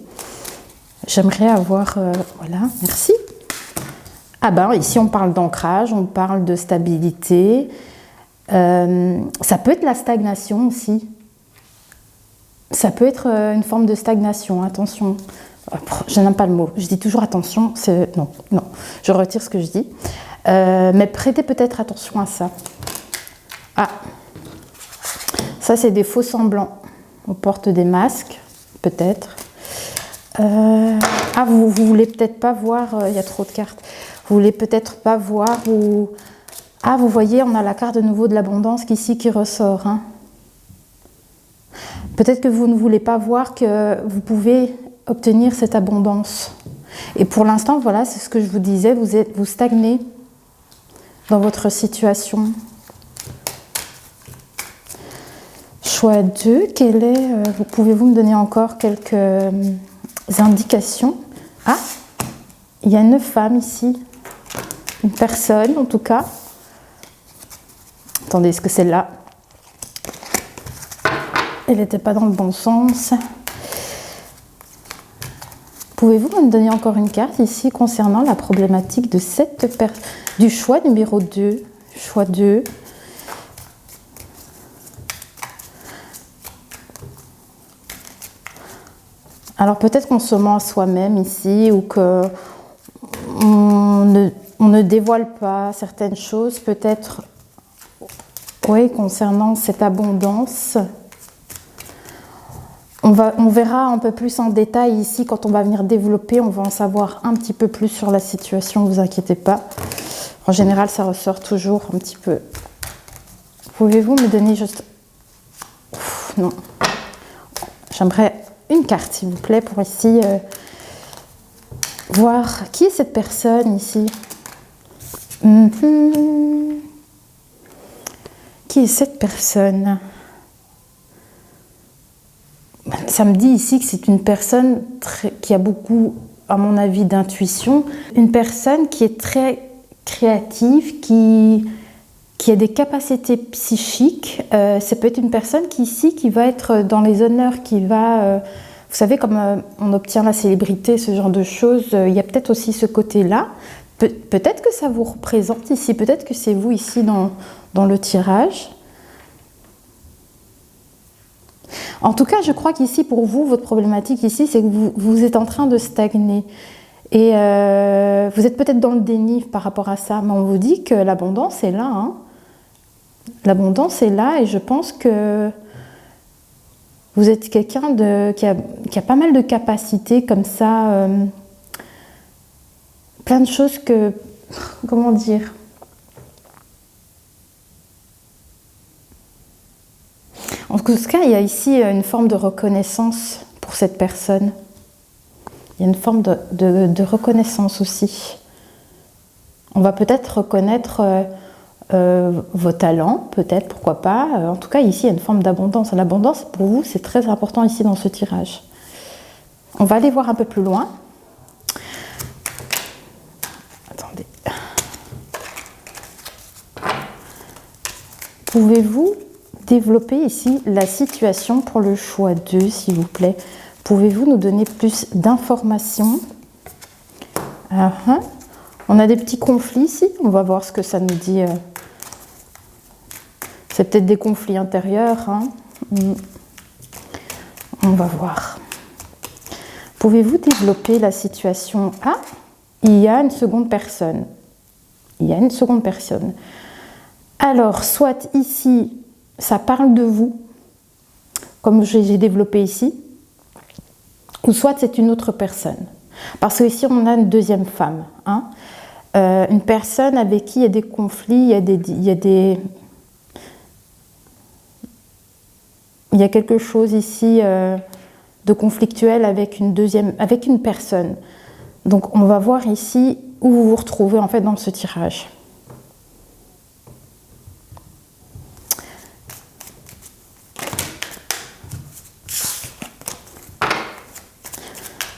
J'aimerais avoir... voilà, merci. Ah ben, ici, on parle d'ancrage, on parle de stabilité. Ça peut être la stagnation aussi. Ça peut être une forme de stagnation, attention. Je n'aime pas le mot, je dis toujours attention, non, non, je retire ce que je dis. Mais prêtez peut-être attention à ça. Ah, ça c'est des faux semblants. On porte des masques, peut-être. Ah, vous voulez peut-être pas voir, il y a trop de cartes. Vous voulez peut-être pas voir ou... Ah, vous voyez, on a la carte de nouveau de l'abondance ici qui ressort. Hein. Peut-être que vous ne voulez pas voir que vous pouvez obtenir cette abondance. Et pour l'instant, voilà, c'est ce que je vous disais, vous stagnez dans votre situation. Choix 2, quel est, pouvez-vous me donner encore quelques indications? Ah, il y a une femme ici, une personne en tout cas. Attendez, est-ce que celle-là, elle n'était pas dans le bon sens? Pouvez-vous me donner encore une carte ici concernant la problématique de cette du choix numéro 2? Choix 2. Alors peut-être qu'on se ment à soi-même ici ou que on ne dévoile pas certaines choses, peut-être, oui, concernant cette abondance. On verra un peu plus en détail ici quand on va venir développer, on va en savoir un petit peu plus sur la situation, ne vous inquiétez pas. En général, ça ressort toujours un petit peu. Pouvez-vous me donner juste... Ouf, non. J'aimerais une carte, s'il vous plaît, pour ici voir qui est cette personne ici. Qui est cette personne? Ça me dit ici que c'est une personne qui a beaucoup, à mon avis, d'intuition. Une personne qui est très créative, qui a des capacités psychiques. Ça peut être une personne qui va être dans les honneurs, qui va... vous savez, comme on obtient la célébrité, ce genre de choses, il y a peut-être aussi ce côté-là. Peut-être que ça vous représente ici, peut-être que c'est vous ici dans le tirage. En tout cas, je crois qu'ici, pour vous, votre problématique ici, c'est que vous êtes en train de stagner. Et vous êtes peut-être dans le déni par rapport à ça, mais on vous dit que l'abondance est là. Hein. L'abondance est là et je pense que vous êtes quelqu'un qui a pas mal de capacités comme ça. Plein de choses que... Comment dire ? En tout cas, il y a ici une forme de reconnaissance pour cette personne. Il y a une forme de reconnaissance aussi. On va peut-être reconnaître vos talents, peut-être, pourquoi pas. En tout cas, ici, il y a une forme d'abondance. L'abondance, pour vous, c'est très important ici dans ce tirage. On va aller voir un peu plus loin. Attendez. Pouvez-vous développer ici la situation pour le choix 2, s'il vous plaît? Pouvez-vous nous donner plus d'informations? On a des petits conflits ici. On va voir ce que ça nous dit. C'est peut-être des conflits intérieurs. On va voir. Pouvez-vous développer la situation? Ah, il y a une seconde personne. Il y a une seconde personne. Alors, soit ici, ça parle de vous, comme j'ai développé ici, ou soit c'est une autre personne. Parce que ici, on a une deuxième femme. Une personne avec qui il y a des conflits, il y a quelque chose ici de conflictuel avec une personne. Donc, on va voir ici où vous vous retrouvez en fait dans ce tirage.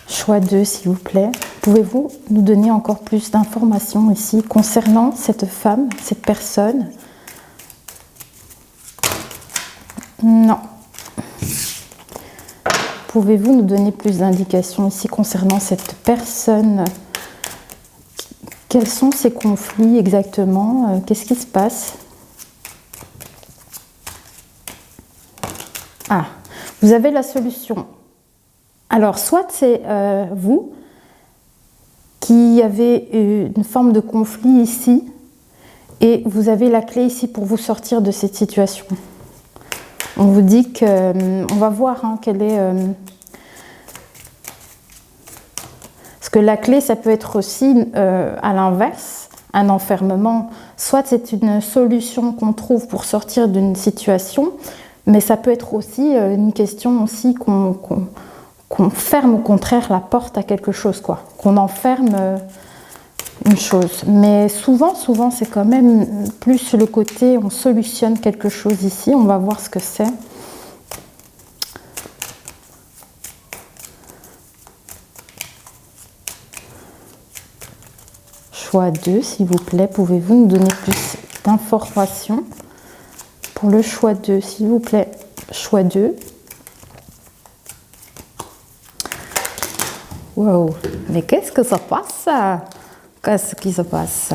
Choix 2, s'il vous plaît. Pouvez-vous nous donner encore plus d'informations ici concernant cette femme, cette personne? Non. Pouvez-vous nous donner plus d'indications ici concernant cette personne? Quels sont ces conflits exactement? Qu'est-ce qui se passe? Ah, vous avez la solution. Alors, soit c'est vous qui avez une forme de conflit ici et vous avez la clé ici pour vous sortir de cette situation. On vous dit que, on va voir quelle est... parce que la clé, ça peut être aussi à l'inverse, un enfermement. Soit c'est une solution qu'on trouve pour sortir d'une situation, mais ça peut être aussi une question aussi qu'on ferme au contraire la porte à quelque chose, quoi. Qu'on enferme une chose. Mais souvent, c'est quand même plus le côté on solutionne quelque chose ici. On va voir ce que c'est. Choix 2, s'il vous plaît. Pouvez-vous nous donner plus d'informations pour le choix 2, s'il vous plaît? Choix 2. Wow, mais qu'est-ce que ça passe? Qu'est-ce qui se passe?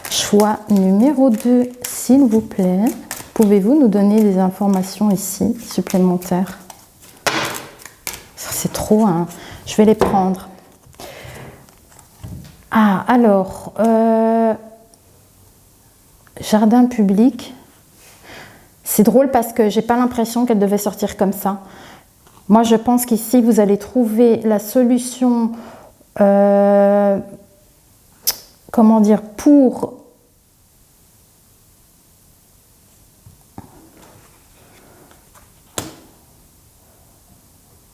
Choix numéro 2, s'il vous plaît. Pouvez-vous nous donner des informations ici, supplémentaires? C'est trop, je vais les prendre. Ah, alors, jardin public. C'est drôle parce que j'ai pas l'impression qu'elle devait sortir comme ça. Moi, je pense qu'ici, vous allez trouver la solution, comment dire, pour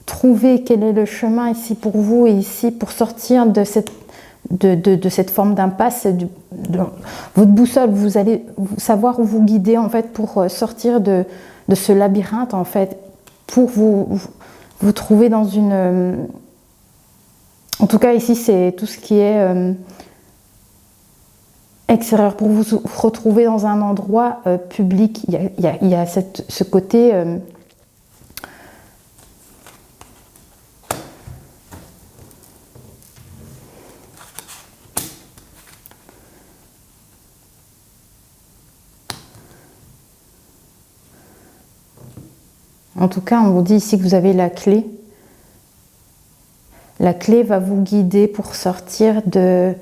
trouver quel est le chemin ici pour vous et ici pour sortir de cette forme d'impasse. Votre boussole, vous allez savoir où vous guider en fait pour sortir de ce labyrinthe en fait, pour vous trouver dans une... En tout cas ici c'est tout ce qui est extérieur, pour vous retrouver dans un endroit public. Il y a ce côté... En tout cas, on vous dit ici que vous avez la clé. La clé va vous guider pour sortir de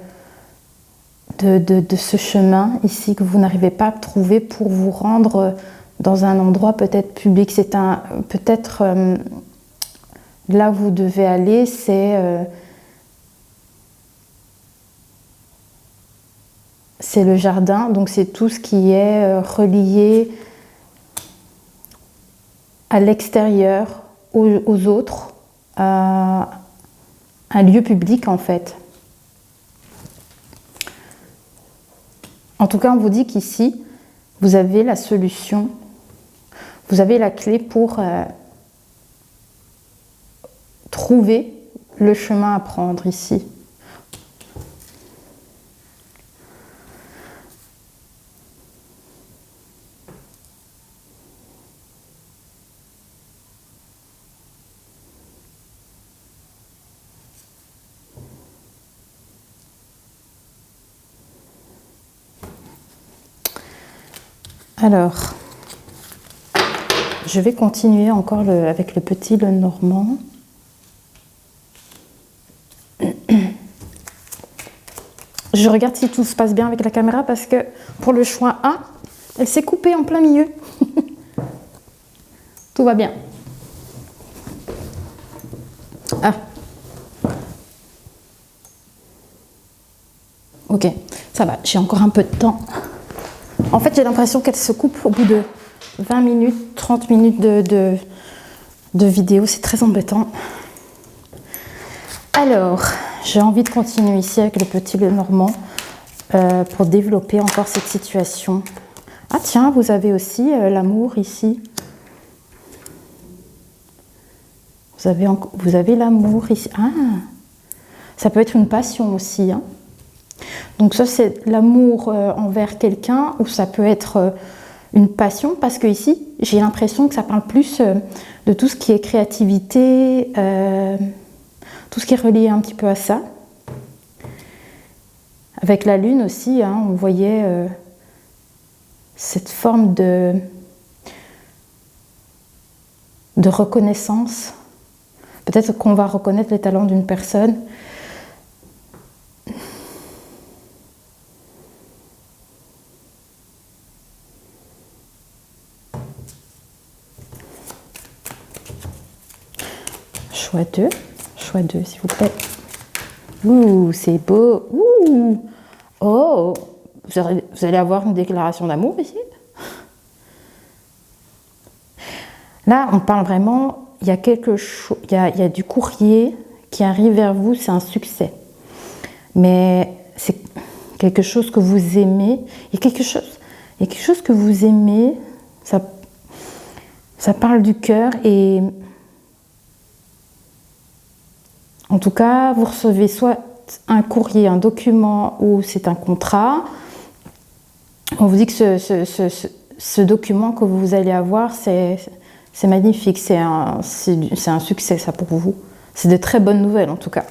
ce chemin ici que vous n'arrivez pas à trouver pour vous rendre dans un endroit peut-être public. C'est peut-être là où vous devez aller, c'est le jardin. Donc c'est tout ce qui est relié à l'extérieur, aux autres, un lieu public en fait. En tout cas, on vous dit qu'ici, vous avez la solution, vous avez la clé pour trouver le chemin à prendre ici. Alors, je vais continuer encore avec le petit Lenormand. Je regarde si tout se passe bien avec la caméra parce que pour le choix 1, elle s'est coupée en plein milieu. Tout va bien. Ah. Ok, ça va, j'ai encore un peu de temps. En fait, j'ai l'impression qu'elle se coupe au bout de 20 minutes, 30 minutes de vidéo. C'est très embêtant. Alors, j'ai envie de continuer ici avec le petit Lenormand pour développer encore cette situation. Ah tiens, vous avez aussi l'amour ici. Vous avez l'amour ici. Ah, ça peut être une passion aussi, hein. Donc ça, c'est l'amour envers quelqu'un, ou ça peut être une passion, parce que ici, j'ai l'impression que ça parle plus de tout ce qui est créativité, tout ce qui est relié un petit peu à ça. Avec la lune aussi, hein, on voyait cette forme de reconnaissance. Peut-être qu'on va reconnaître les talents d'une personne. Choix 2, s'il vous plaît. Ouh, c'est beau. Ouh. Oh, vous allez avoir une déclaration d'amour ici. Là, on parle vraiment, il y a quelque chose, il y a du courrier qui arrive vers vous, c'est un succès. Mais c'est quelque chose que vous aimez. Il y a quelque chose que vous aimez, ça parle du cœur et en tout cas, vous recevez soit un courrier, un document ou c'est un contrat. On vous dit que ce document que vous allez avoir, c'est magnifique, c'est un succès ça pour vous. C'est de très bonnes nouvelles en tout cas.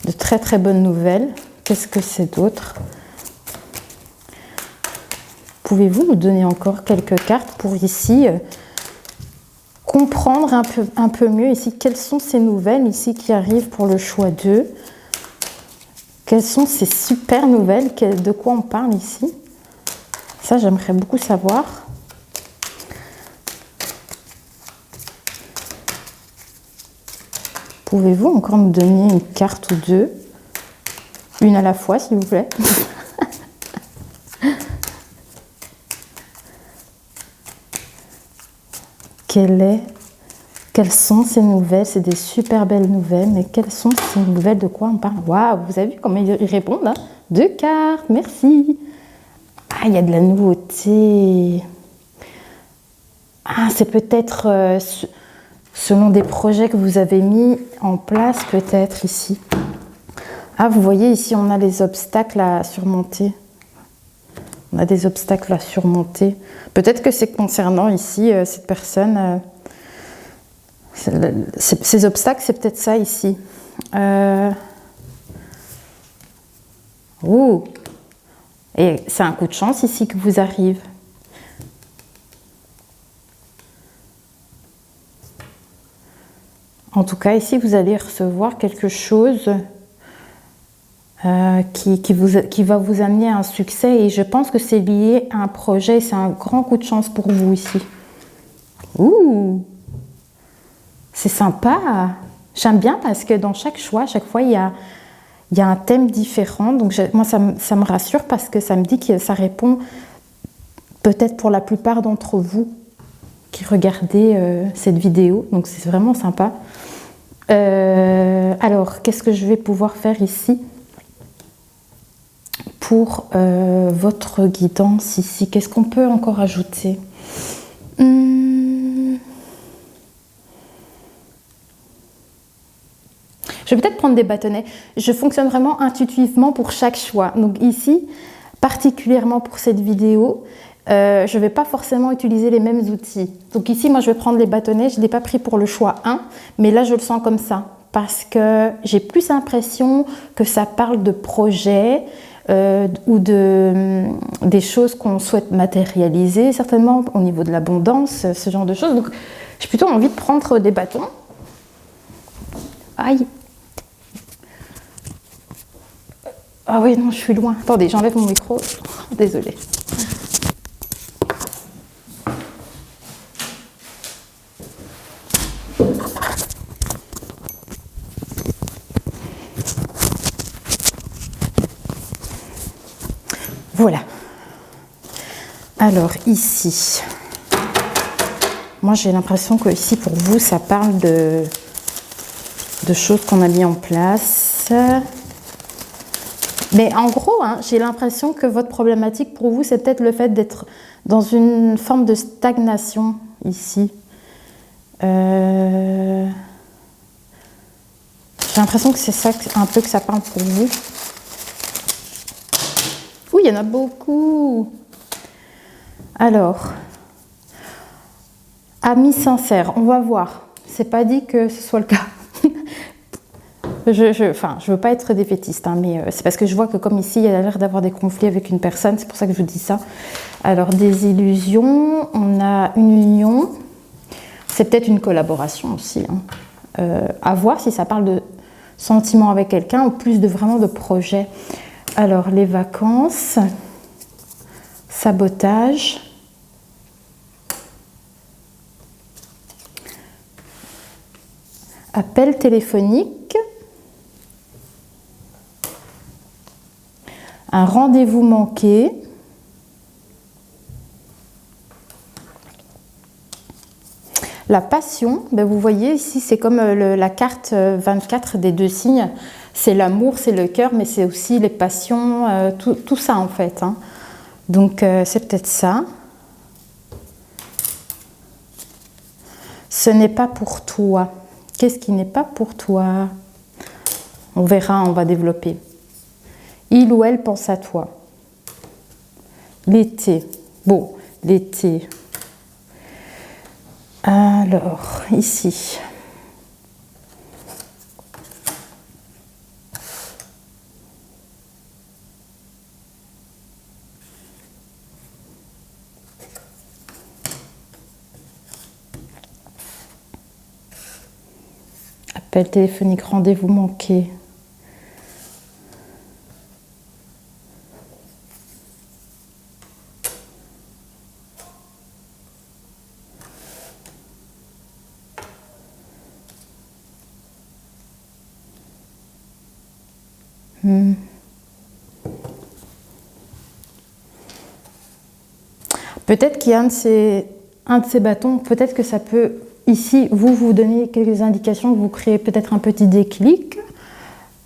De très très bonnes nouvelles. Qu'est-ce que c'est d'autre? Pouvez-vous nous donner encore quelques cartes pour ici comprendre un peu mieux ici quelles sont ces nouvelles ici qui arrivent pour le choix 2. Quelles sont ces super nouvelles, de quoi on parle ici? Ça, j'aimerais beaucoup savoir. Pouvez-vous encore nous donner une carte ou deux? Une à la fois, s'il vous plaît. Quelles sont ces nouvelles? C'est des super belles nouvelles, mais quelles sont ces nouvelles? De quoi on parle? Waouh, vous avez vu comment ils répondent, hein? 2 cartes, merci. Ah, il y a de la nouveauté. Ah, c'est peut-être selon des projets que vous avez mis en place, peut-être ici. Ah, vous voyez, ici, on a les obstacles à surmonter. On a des obstacles à surmonter. Peut-être que c'est concernant ici cette personne. Ces obstacles, c'est peut-être ça ici. Ouh. Et c'est un coup de chance ici que vous arrive. En tout cas, ici, vous allez recevoir quelque chose qui va vous amener à un succès. Et je pense que c'est lié à un projet. C'est un grand coup de chance pour vous ici. Ouh! C'est sympa. J'aime bien parce que dans chaque choix, à chaque fois, il y a un thème différent. Donc, moi, ça me rassure parce que ça me dit que ça répond peut-être pour la plupart d'entre vous qui regardez cette vidéo. Donc, c'est vraiment sympa. Alors, qu'est-ce que je vais pouvoir faire ici pour votre guidance ici? Qu'est-ce qu'on peut encore ajouter? Je vais peut-être prendre des bâtonnets. Je fonctionne vraiment intuitivement pour chaque choix. Donc ici, particulièrement pour cette vidéo, je ne vais pas forcément utiliser les mêmes outils. Donc ici, moi, je vais prendre les bâtonnets. Je ne l'ai pas pris pour le choix 1, mais là, je le sens comme ça. Parce que j'ai plus l'impression que ça parle de projet, ou des choses qu'on souhaite matérialiser, certainement au niveau de l'abondance, ce genre de choses. Donc, j'ai plutôt envie de prendre des bâtons. Aïe! Ah oui, non, je suis loin. Attendez, j'enlève mon micro. Désolée. Voilà. Alors ici, moi j'ai l'impression que ici pour vous ça parle de choses qu'on a mis en place. Mais en gros, hein, j'ai l'impression que votre problématique pour vous c'est peut-être le fait d'être dans une forme de stagnation ici. J'ai l'impression que c'est ça un peu que ça parle pour vous. Oui, il y en a beaucoup. Alors, amis sincères, on va voir. C'est pas dit que ce soit le cas. Je veux pas être défaitiste, hein, mais c'est parce que je vois que comme ici, il y a l'air d'avoir des conflits avec une personne, c'est pour ça que je vous dis ça. Alors, des illusions, on a une union, c'est peut-être une collaboration aussi. Hein. À voir si ça parle de sentiments avec quelqu'un ou plus de vraiment de projets. Alors, les vacances, sabotage, appel téléphonique, un rendez-vous manqué, la passion, ben vous voyez ici c'est comme la carte 24 des 2 signes, c'est l'amour, c'est le cœur, mais c'est aussi les passions, tout ça en fait. Hein. Donc c'est peut-être ça. Ce n'est pas pour toi. Qu'est-ce qui n'est pas pour toi? On verra, on va développer. Il ou elle pense à toi. L'été. Bon, l'été. Alors, ici. Appel téléphonique, rendez-vous manqué. Peut-être qu'il y a un de ces bâtons, peut-être que ça peut, ici, vous donner quelques indications, vous créez peut-être un petit déclic.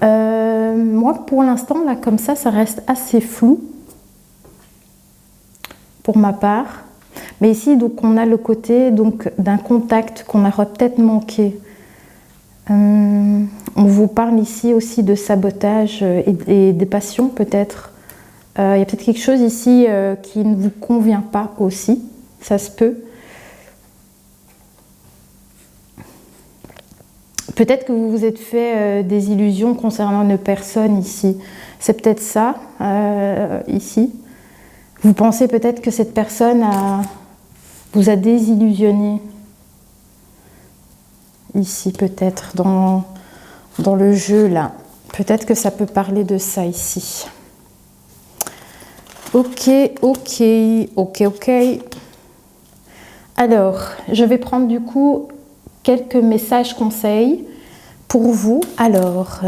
Moi, pour l'instant, là, comme ça reste assez flou, pour ma part. Mais ici, donc, on a le côté d'un contact qu'on aurait peut-être manqué. On vous parle ici aussi de sabotage et des passions, peut-être. Il y a peut-être quelque chose ici qui ne vous convient pas aussi, ça se peut. Peut-être que vous vous êtes fait des illusions concernant une personne ici. C'est peut-être ça, ici. Vous pensez peut-être que cette personne vous a désillusionné. Ici, peut-être, dans le jeu, là. Peut-être que ça peut parler de ça, ici. Ok. Alors, je vais prendre du coup quelques messages conseils pour vous. Alors,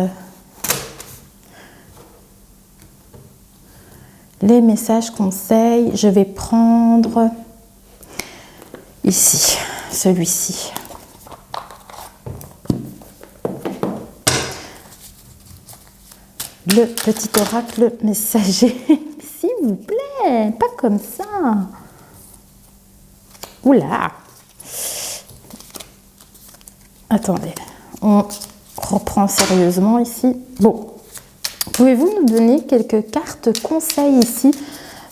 les messages conseils, je vais prendre ici, celui-ci. Le petit oracle messager. S'il vous plaît, pas comme ça. Oula. Attendez, on reprend sérieusement ici. Bon, pouvez-vous nous donner quelques cartes conseils ici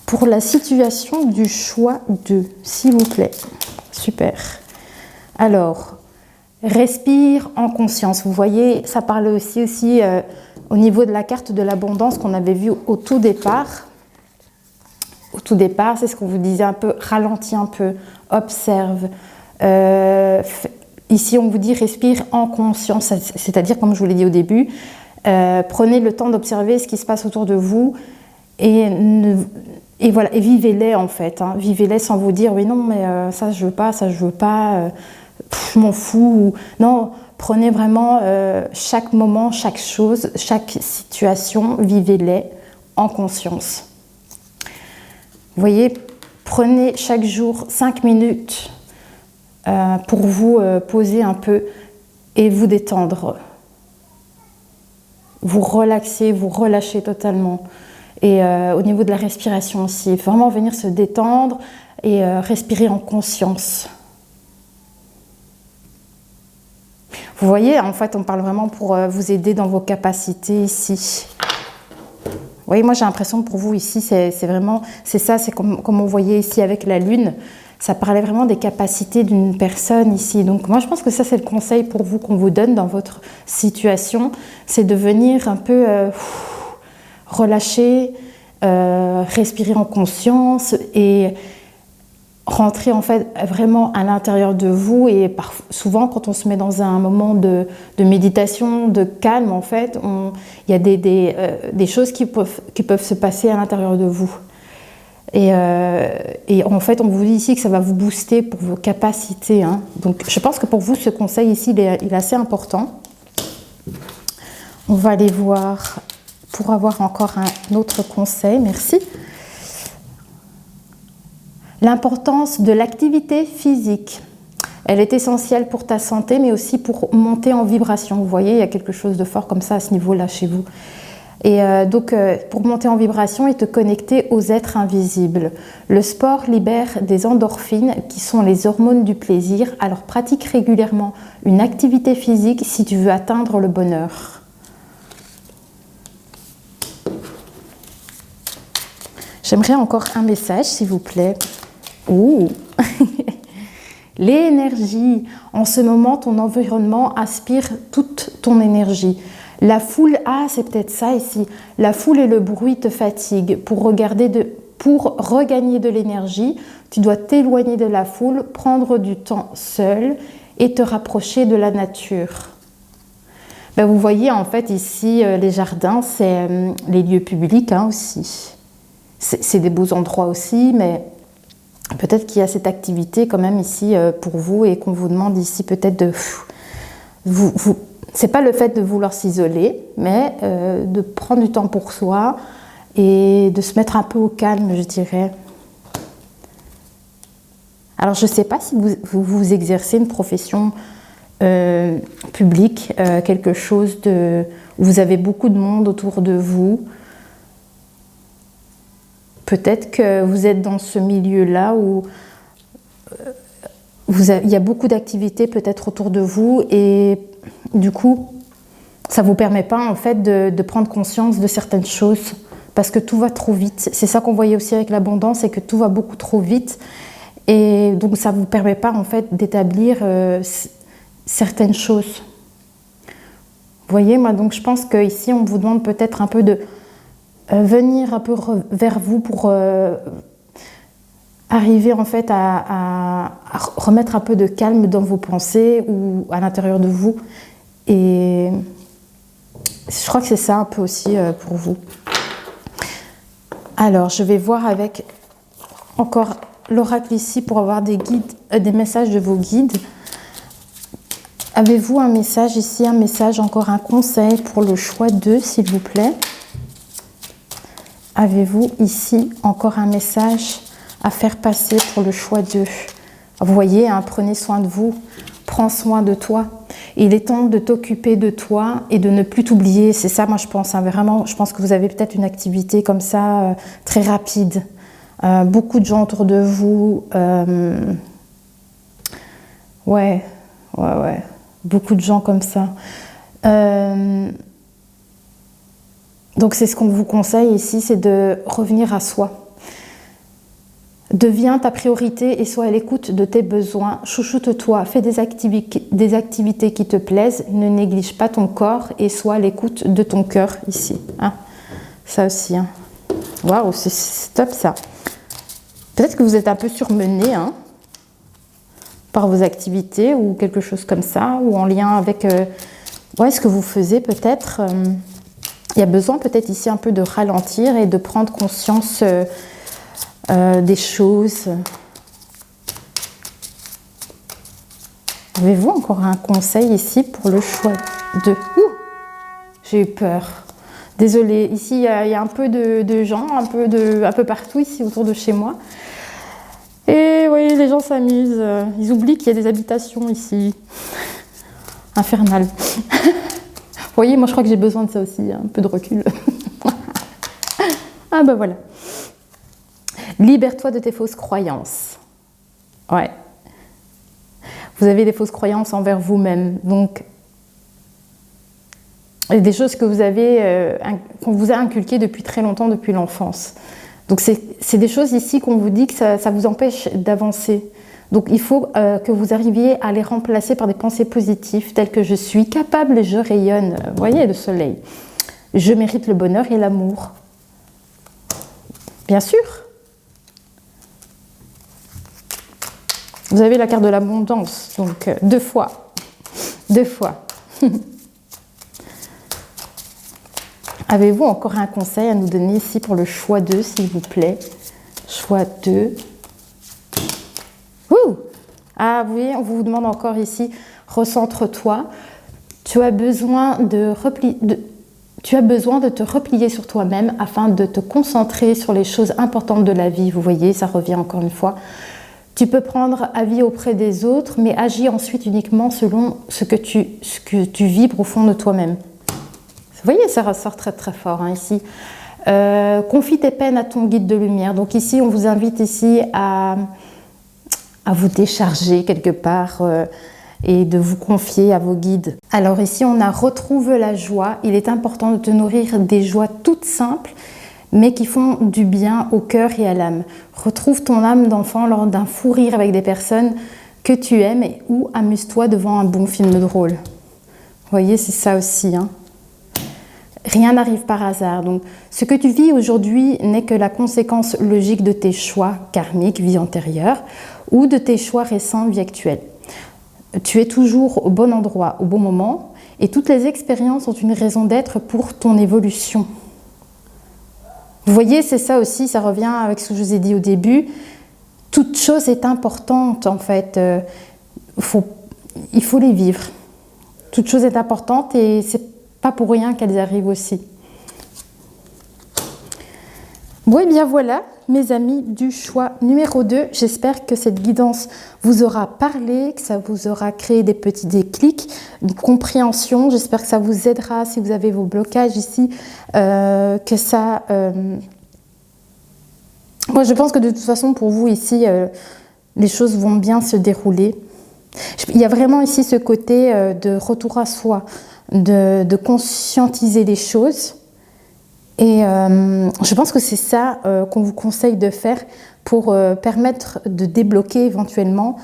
pour la situation du choix 2, s'il vous plaît? Super. Alors, respire en conscience. Vous voyez, ça parle aussi au niveau de la carte de l'abondance qu'on avait vue au tout départ. Au tout départ, c'est ce qu'on vous disait un peu, ralentis un peu, observe. Ici, on vous dit respire en conscience, c'est-à-dire, comme je vous l'ai dit au début, prenez le temps d'observer ce qui se passe autour de vous et voilà, et vivez-les en fait. Hein. Vivez-les sans vous dire oui, non, mais ça je veux pas, je m'en fous. Non, prenez vraiment chaque moment, chaque chose, chaque situation, vivez-les en conscience. Vous voyez, prenez chaque jour 5 minutes pour vous poser un peu et vous détendre. Vous relaxer, vous relâcher totalement. Et au niveau de la respiration aussi, vraiment venir se détendre et respirer en conscience. Vous voyez, en fait, on parle vraiment pour vous aider dans vos capacités ici. Vous voyez, moi j'ai l'impression que pour vous ici, c'est vraiment, c'est ça, c'est comme on voyait ici avec la lune, ça parlait vraiment des capacités d'une personne ici. Donc moi je pense que ça c'est le conseil pour vous qu'on vous donne dans votre situation, c'est de venir un peu relâcher, respirer en conscience et rentrer en fait vraiment à l'intérieur de vous. Et souvent quand on se met dans un moment de méditation, de calme en fait, il y a des choses qui peuvent se passer à l'intérieur de vous. Et en fait, on vous dit ici que ça va vous booster pour vos capacités. Hein. Donc, je pense que pour vous, ce conseil ici, il est assez important. On va aller voir pour avoir encore un autre conseil. Merci. L'importance de l'activité physique. Elle est essentielle pour ta santé, mais aussi pour monter en vibration. Vous voyez, il y a quelque chose de fort comme ça à ce niveau-là chez vous. Et donc, pour monter en vibration et te connecter aux êtres invisibles. Le sport libère des endorphines qui sont les hormones du plaisir. Alors, pratique régulièrement une activité physique si tu veux atteindre le bonheur. J'aimerais encore un message, s'il vous plaît. Ouh. L'énergie. En ce moment, ton environnement aspire toute ton énergie. La foule, c'est peut-être ça ici. La foule et le bruit te fatiguent. Pour regagner de l'énergie, tu dois t'éloigner de la foule, prendre du temps seul et te rapprocher de la nature. Ben, vous voyez, en fait, ici, les jardins, c'est les lieux publics aussi. C'est des beaux endroits aussi, mais peut-être qu'il y a cette activité quand même ici pour vous et qu'on vous demande ici peut-être de... C'est pas le fait de vouloir s'isoler, mais de prendre du temps pour soi et de se mettre un peu au calme, je dirais. Alors, je ne sais pas si vous exercez une profession publique, quelque chose où vous avez beaucoup de monde autour de vous. Peut-être que vous êtes dans ce milieu-là où il y a beaucoup d'activités peut-être autour de vous et du coup, ça ne vous permet pas en fait de prendre conscience de certaines choses parce que tout va trop vite. C'est ça qu'on voyait aussi avec l'abondance, c'est que tout va beaucoup trop vite et donc ça ne vous permet pas en fait d'établir certaines choses. Vous voyez, moi donc je pense qu'ici on vous demande peut-être un peu de venir un peu vers vous pour arriver en fait à remettre un peu de calme dans vos pensées ou à l'intérieur de vous. Et je crois que c'est ça un peu aussi pour vous. Alors, je vais voir avec encore l'oracle ici pour avoir des guides, des messages de vos guides. Avez-vous un message ici, un message, encore un conseil pour le choix 2, s'il vous plaît? Avez-vous ici encore un message à faire passer pour le choix 2? Vous voyez, prenez soin de vous, prends soin de toi. Il est temps de t'occuper de toi et de ne plus t'oublier. C'est ça, moi je pense, vraiment, je pense que vous avez peut-être une activité comme ça, très rapide. Beaucoup de gens autour de vous. Ouais. Beaucoup de gens comme ça. Donc c'est ce qu'on vous conseille ici, c'est de revenir à soi. Deviens ta priorité et sois à l'écoute de tes besoins. Chouchoute-toi, fais des activités qui te plaisent. Ne néglige pas ton corps et sois à l'écoute de ton cœur ici. Hein. Ça aussi. Hein. Waouh, c'est top ça. Peut-être que vous êtes un peu surmené hein, par vos activités ou quelque chose comme ça, ou en lien avec ce que vous faisiez peut-être. Il y a besoin peut-être ici un peu de ralentir et de prendre conscience des choses. Avez-vous encore un conseil ici pour le choix de... Ouh, j'ai eu peur. Désolée, ici il y a un peu de gens, un peu partout ici autour de chez moi. Et oui, les gens s'amusent. Ils oublient qu'il y a des habitations ici. Infernal. Vous voyez, moi je crois que j'ai besoin de ça aussi, un peu de recul. Ah ben voilà. Libère-toi de tes fausses croyances. Ouais. Vous avez des fausses croyances envers vous-même. Donc, il y a des choses que qu'on vous a inculquées depuis très longtemps, depuis l'enfance. Donc, c'est des choses ici qu'on vous dit que ça vous empêche d'avancer. Donc, il faut que vous arriviez à les remplacer par des pensées positives telles que je suis capable, je rayonne. Vous voyez le soleil. Je mérite le bonheur et l'amour. Bien sûr. Vous avez la carte de l'abondance, donc 2 fois. 2 fois. Avez-vous encore un conseil à nous donner ici pour le choix 2, s'il vous plaît? Choix 2. Ouh! Ah oui, on vous demande encore ici, recentre-toi. Tu as besoin de te replier sur toi-même afin de te concentrer sur les choses importantes de la vie. Vous voyez, ça revient encore une fois. Tu peux prendre avis auprès des autres, mais agis ensuite uniquement selon ce que tu vibres au fond de toi-même. Vous voyez, ça ressort très très fort hein, ici. Confie tes peines à ton guide de lumière. Donc ici, on vous invite ici à vous décharger quelque part et de vous confier à vos guides. Alors ici, on a retrouvé la joie. Il est important de te nourrir des joies toutes simples, mais qui font du bien au cœur et à l'âme. Retrouve ton âme d'enfant lors d'un fou rire avec des personnes que tu aimes ou amuse-toi devant un bon film drôle. Vous voyez, c'est ça aussi. Hein. Rien n'arrive par hasard. Donc, ce que tu vis aujourd'hui n'est que la conséquence logique de tes choix karmiques, vie antérieure, ou de tes choix récents, vie actuelle. Tu es toujours au bon endroit, au bon moment, et toutes les expériences ont une raison d'être pour ton évolution. Vous voyez, c'est ça aussi, ça revient avec ce que je vous ai dit au début. Toute chose est importante, en fait. Il faut les vivre. Toute chose est importante et c'est pas pour rien qu'elles arrivent aussi. Bon, et bien voilà, mes amis du choix numéro 2. J'espère que cette guidance vous aura parlé, que ça vous aura créé des petits déclics, une compréhension. J'espère que ça vous aidera si vous avez vos blocages ici, que ça... Moi, je pense que de toute façon, pour vous ici, les choses vont bien se dérouler. Il y a vraiment ici ce côté de retour à soi, de conscientiser les choses. Et je pense que c'est ça qu'on vous conseille de faire pour permettre de débloquer éventuellement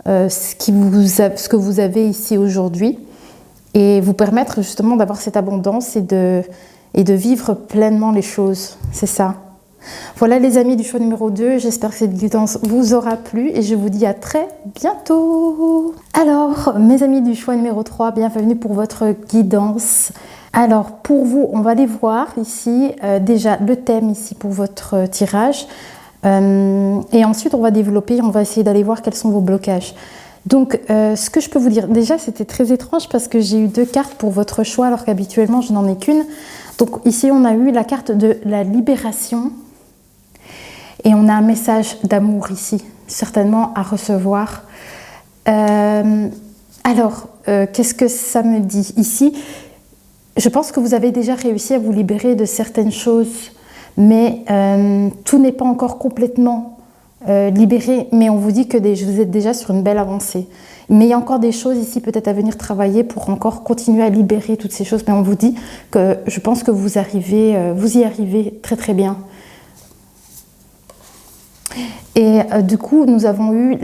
ce que vous avez ici aujourd'hui et vous permettre justement d'avoir cette abondance et de vivre pleinement les choses. C'est ça. Voilà les amis du choix numéro 2, j'espère que cette guidance vous aura plu et je vous dis à très bientôt. Alors mes amis du choix numéro 3, bienvenue pour votre guidance. Alors pour vous, on va aller voir ici déjà le thème ici pour votre tirage et ensuite on va développer, on va essayer d'aller voir quels sont vos blocages. Donc ce que je peux vous dire, déjà c'était très étrange parce que j'ai eu 2 cartes pour votre choix alors qu'habituellement je n'en ai qu'une. Donc ici on a eu la carte de la libération. Et on a un message d'amour ici, certainement à recevoir. Qu'est-ce que ça me dit ici? Je pense que vous avez déjà réussi à vous libérer de certaines choses, mais tout n'est pas encore complètement libéré. Mais on vous dit que vous êtes déjà sur une belle avancée. Mais il y a encore des choses ici peut-être à venir travailler pour encore continuer à libérer toutes ces choses. Mais on vous dit que je pense que vous y arrivez très très bien. Et du coup, nous avons eu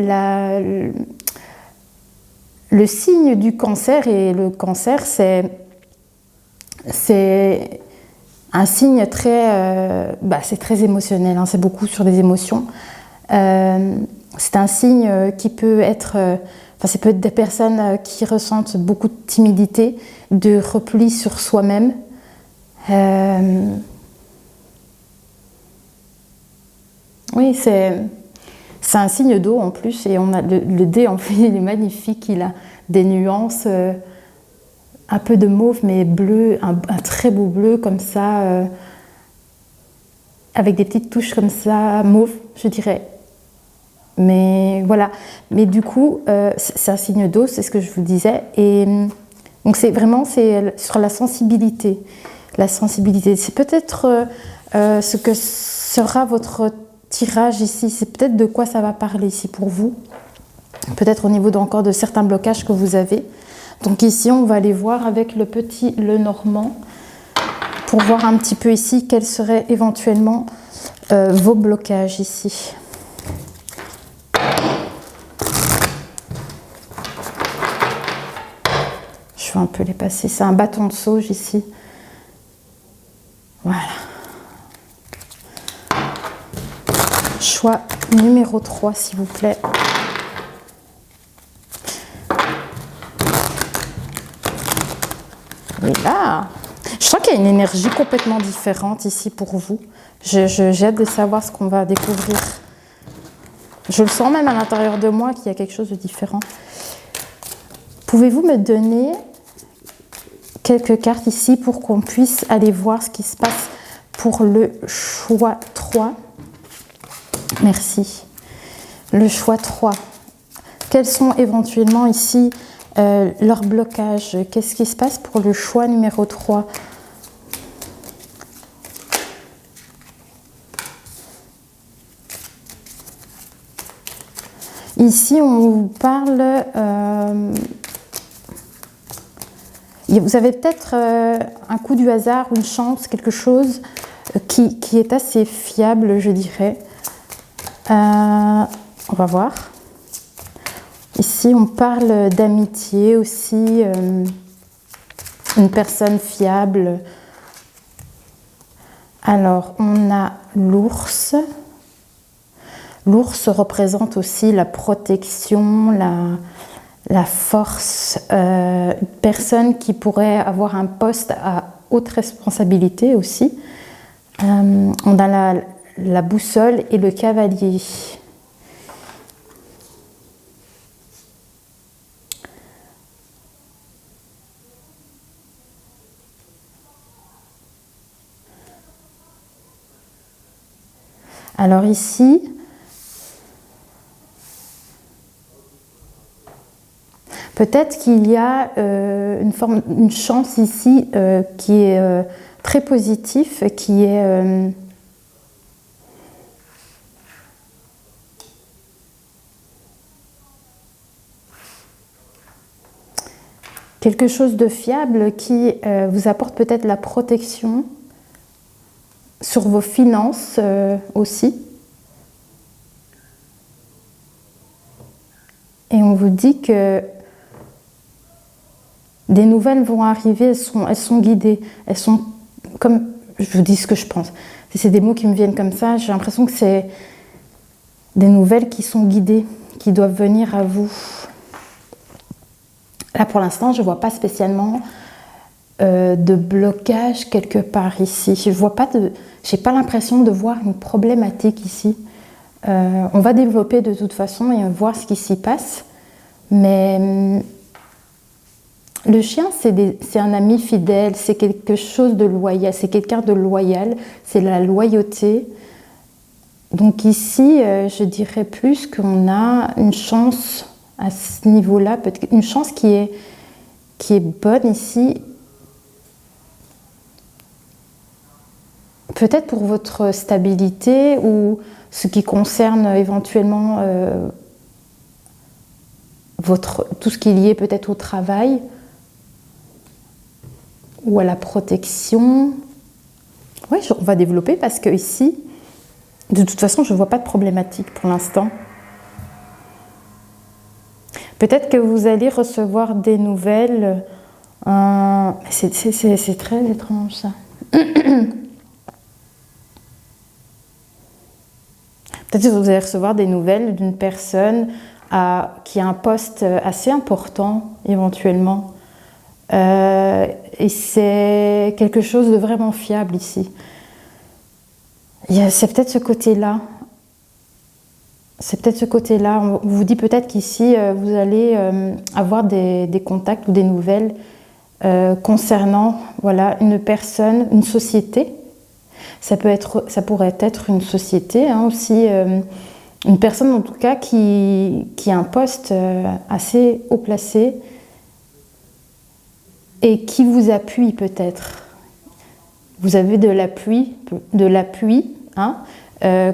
le signe du cancer, et le cancer, c'est un signe très, c'est très émotionnel, hein, c'est beaucoup sur les émotions. C'est un signe qui peut être, ça peut être des personnes qui ressentent beaucoup de timidité, de repli sur soi-même. Oui, c'est un signe d'eau en plus, et on a le dé en fait, il est magnifique, il a des nuances, un peu de mauve mais bleu, un très beau bleu comme ça, avec des petites touches comme ça, mauve je dirais. Mais voilà, mais du coup c'est un signe d'eau, c'est ce que je vous disais, et donc c'est vraiment sur la sensibilité. La sensibilité, c'est peut-être ce que sera votre tirage ici, c'est peut-être de quoi ça va parler ici pour vous, peut-être au niveau encore de certains blocages que vous avez. Donc ici on va aller voir avec le petit Lenormand pour voir un petit peu ici quels seraient éventuellement vos blocages ici. Je vais un peu les passer, c'est un bâton de sauge ici. Voilà. Choix numéro 3, s'il vous plaît. Et là, je sens qu'il y a une énergie complètement différente ici pour vous. J'ai hâte de savoir ce qu'on va découvrir. Je le sens même à l'intérieur de moi qu'il y a quelque chose de différent. Pouvez-vous me donner quelques cartes ici pour qu'on puisse aller voir ce qui se passe pour le choix 3? Merci. Le choix 3. Quels sont éventuellement ici leurs blocages? Qu'est-ce qui se passe pour le choix numéro 3? Ici, on vous parle... vous avez peut-être un coup du hasard, une chance, quelque chose qui est assez fiable, je dirais. On va voir. Ici, on parle d'amitié aussi, une personne fiable. Alors, on a l'ours. L'ours représente aussi la protection, la force, une personne qui pourrait avoir un poste à haute responsabilité aussi. On a la boussole et le cavalier. Alors ici, peut-être qu'il y a une chance ici qui est très positive, qui est quelque chose de fiable qui vous apporte peut-être la protection sur vos finances aussi. Et on vous dit que des nouvelles vont arriver, elles sont guidées, elles sont comme, je vous dis ce que je pense. C'est des mots qui me viennent comme ça, j'ai l'impression que c'est des nouvelles qui sont guidées, qui doivent venir à vous. Là pour l'instant, je ne vois pas spécialement de blocage quelque part ici. J'ai pas l'impression de voir une problématique ici. On va développer de toute façon et voir ce qui s'y passe. Mais le chien, c'est un ami fidèle, c'est quelque chose de loyal, c'est quelqu'un de loyal, c'est la loyauté. Donc ici, je dirais plus qu'on a une chance à ce niveau-là, peut-être une chance qui est bonne ici. Peut-être pour votre stabilité ou ce qui concerne éventuellement tout ce qui est lié peut-être au travail ou à la protection. Oui, on va développer parce que ici, De toute façon, je ne vois pas de problématique pour l'instant. Peut-être que vous allez recevoir des nouvelles. C'est très étrange ça. Peut-être que vous allez recevoir des nouvelles d'une personne qui a un poste assez important éventuellement. Et c'est quelque chose de vraiment fiable ici. C'est peut-être ce côté-là. C'est peut-être ce côté-là. On vous dit peut-être qu'ici, vous allez avoir des contacts ou des nouvelles concernant voilà, une personne, une société. Ça pourrait être une société hein, aussi, une personne en tout cas qui a un poste assez haut placé et qui vous appuie peut-être. Vous avez de l'appui hein,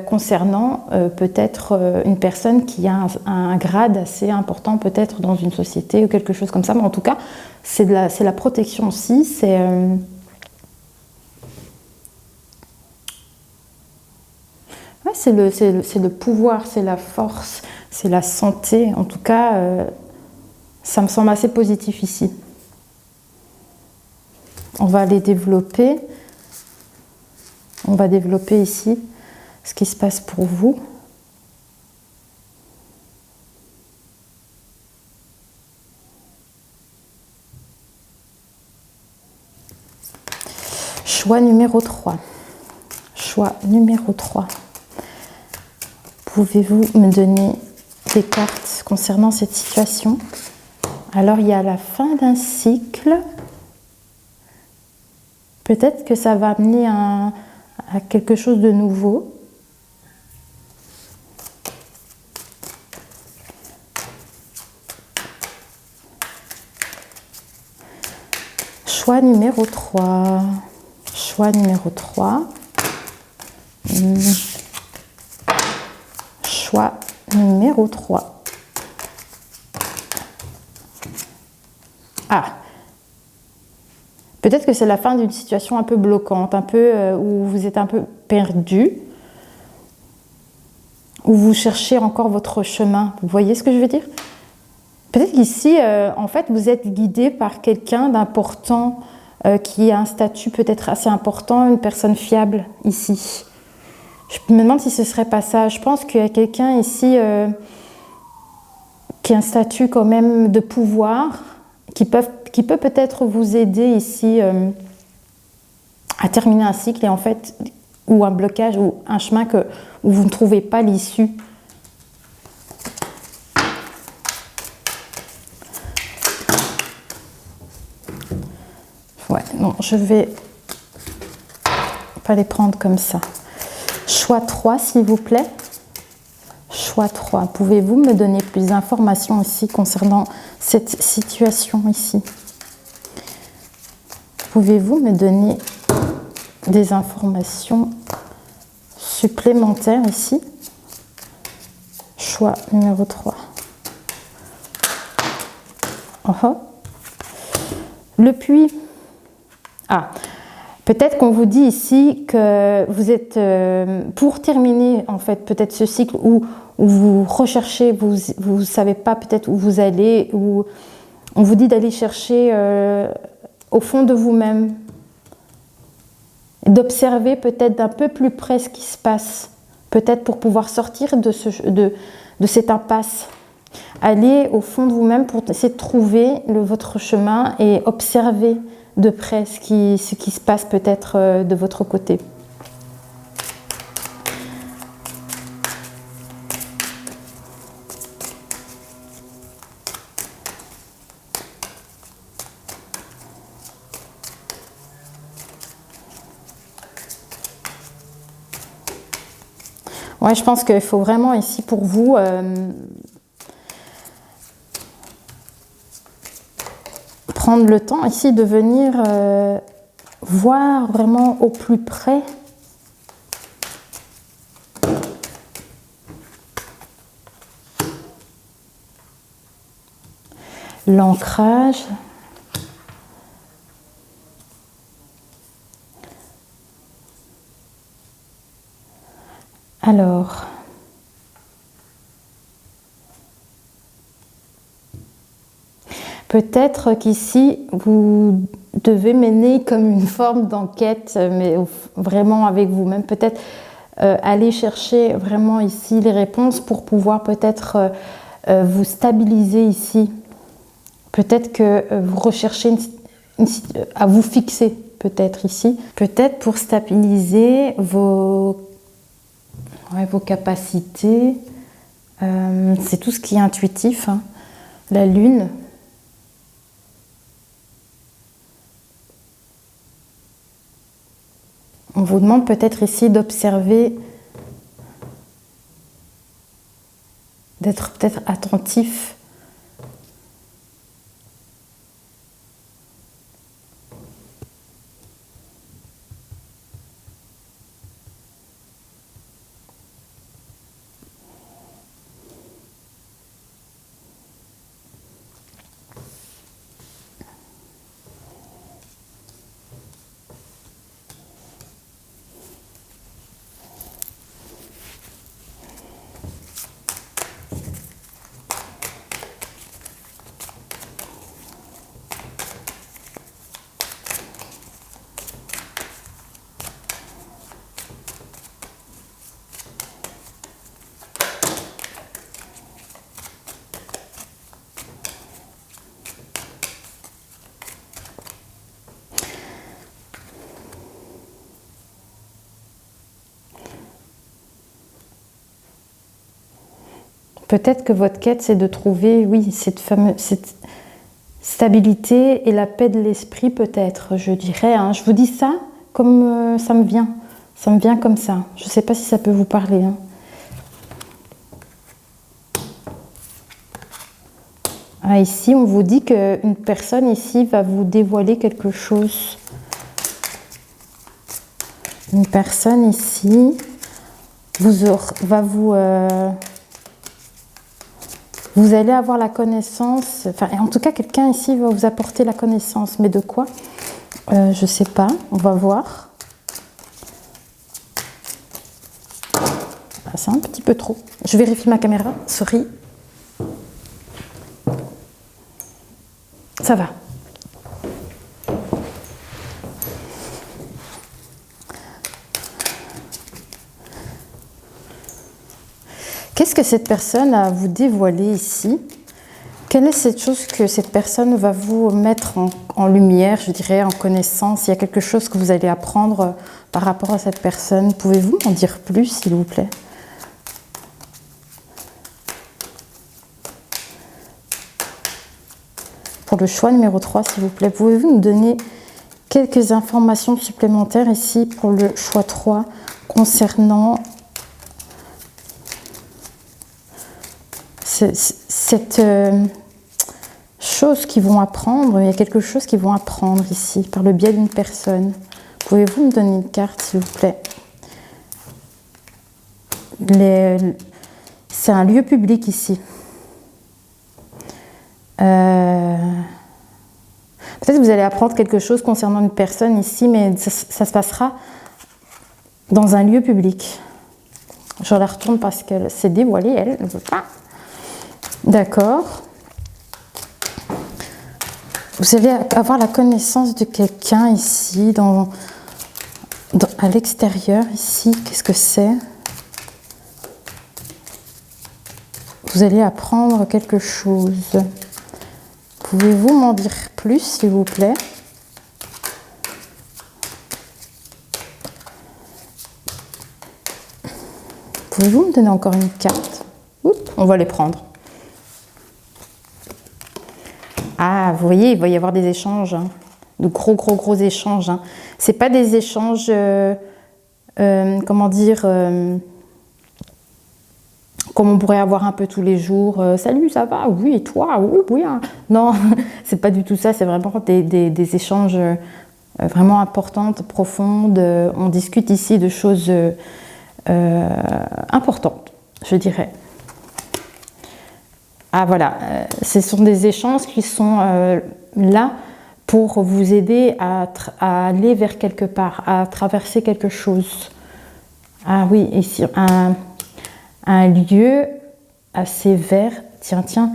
concernant peut-être une personne qui a un grade assez important peut-être dans une société ou quelque chose comme ça. Mais en tout cas, c'est la protection aussi. C'est le pouvoir, c'est la force, c'est la santé. En tout cas, ça me semble assez positif ici. On va aller développer. On va développer ici ce qui se passe pour vous. Choix numéro 3. Choix numéro 3. Pouvez-vous me donner des cartes concernant cette situation? Alors, il y a la fin d'un cycle. Peut-être que ça va amener à quelque chose de nouveau. Choix numéro 3. Choix numéro 3. Choix numéro 3. Ah! Peut-être que c'est la fin d'une situation un peu bloquante, un peu où vous êtes un peu perdu, où vous cherchez encore votre chemin. Vous voyez ce que je veux dire? Peut-être qu'ici, en fait, vous êtes guidé par quelqu'un d'important, qui a un statut peut-être assez important, une personne fiable ici. Je me demande si ce serait pas ça. Je pense qu'il y a quelqu'un ici qui a un statut quand même de pouvoir, qui peut peut-être vous aider ici à terminer un cycle et en fait, ou un blocage ou un chemin où vous ne trouvez pas l'issue. Ouais, non, je vais pas les prendre comme ça. Choix 3, s'il vous plaît. Choix 3. Pouvez-vous me donner plus d'informations ici concernant cette situation ici? Pouvez-vous me donner des informations supplémentaires ici? Choix numéro 3. Le puits. Ah, peut-être qu'on vous dit ici que vous êtes, pour terminer en fait peut-être ce cycle où vous recherchez, vous ne savez pas peut-être où vous allez, où on vous dit d'aller chercher au fond de vous-même, d'observer peut-être d'un peu plus près ce qui se passe, peut-être pour pouvoir sortir de cette impasse. Allez au fond de vous-même pour essayer de trouver votre chemin et observer de près ce qui se passe peut-être de votre côté. Ouais, je pense qu'il faut vraiment ici pour vous prendre le temps ici de venir voir vraiment au plus près l'ancrage. Alors, peut-être qu'ici, vous devez mener comme une forme d'enquête, mais vraiment avec vous-même. Peut-être aller chercher vraiment ici les réponses pour pouvoir peut-être vous stabiliser ici. Peut-être que vous recherchez à vous fixer, peut-être ici. Peut-être pour stabiliser vos capacités. C'est tout ce qui est intuitif, hein. La lune. On vous demande peut-être ici d'observer, d'être peut-être attentif. Peut-être que votre quête, c'est de trouver, oui, cette stabilité et la paix de l'esprit, peut-être, je dirais. Hein. Je vous dis ça comme ça me vient. Ça me vient comme ça. Je ne sais pas si ça peut vous parler. Hein. Ah, ici, on vous dit qu'une personne ici va vous dévoiler quelque chose. Une personne ici va vous... Vous allez avoir la connaissance, enfin, en tout cas, quelqu'un ici va vous apporter la connaissance. Mais de quoi? Je ne sais pas, on va voir. Ah, c'est un petit peu trop. Je vérifie ma caméra, sorry. Ça va. Qu'est-ce que cette personne a à vous dévoiler ici? Quelle est cette chose que cette personne va vous mettre en lumière, je dirais, en connaissance? Il y a quelque chose que vous allez apprendre par rapport à cette personne. Pouvez-vous en dire plus, s'il vous plaît? Pour le choix numéro 3, s'il vous plaît, pouvez-vous nous donner quelques informations supplémentaires ici pour le choix 3 concernant cette chose qu'ils vont apprendre? Il y a quelque chose qu'ils vont apprendre ici par le biais d'une personne. Pouvez-vous me donner une carte, s'il vous plaît? C'est un lieu public ici. Peut-être que vous allez apprendre quelque chose concernant une personne ici, mais ça se passera dans un lieu public. Je la retourne parce qu'elle s'est dévoilée, elle ne veut pas. D'accord. Vous allez avoir la connaissance de quelqu'un ici, à l'extérieur, ici. Qu'est-ce que c'est? Vous allez apprendre quelque chose. Pouvez-vous m'en dire plus, s'il vous plaît? Pouvez-vous me donner encore une carte? Oups, on va les prendre. Ah, vous voyez, il va y avoir des échanges, hein, de gros échanges. Hein. C'est pas des échanges, comment dire, comme on pourrait avoir un peu tous les jours. Salut, ça va? Oui, et toi? Oui, oui. Hein. Non, c'est pas du tout ça. C'est vraiment des échanges vraiment importantes, profondes. On discute ici de choses importantes, je dirais. Ah voilà, ce sont des échanges qui sont là pour vous aider à aller vers quelque part, à traverser quelque chose. Ah oui, ici, un lieu assez vert. Tiens, tiens.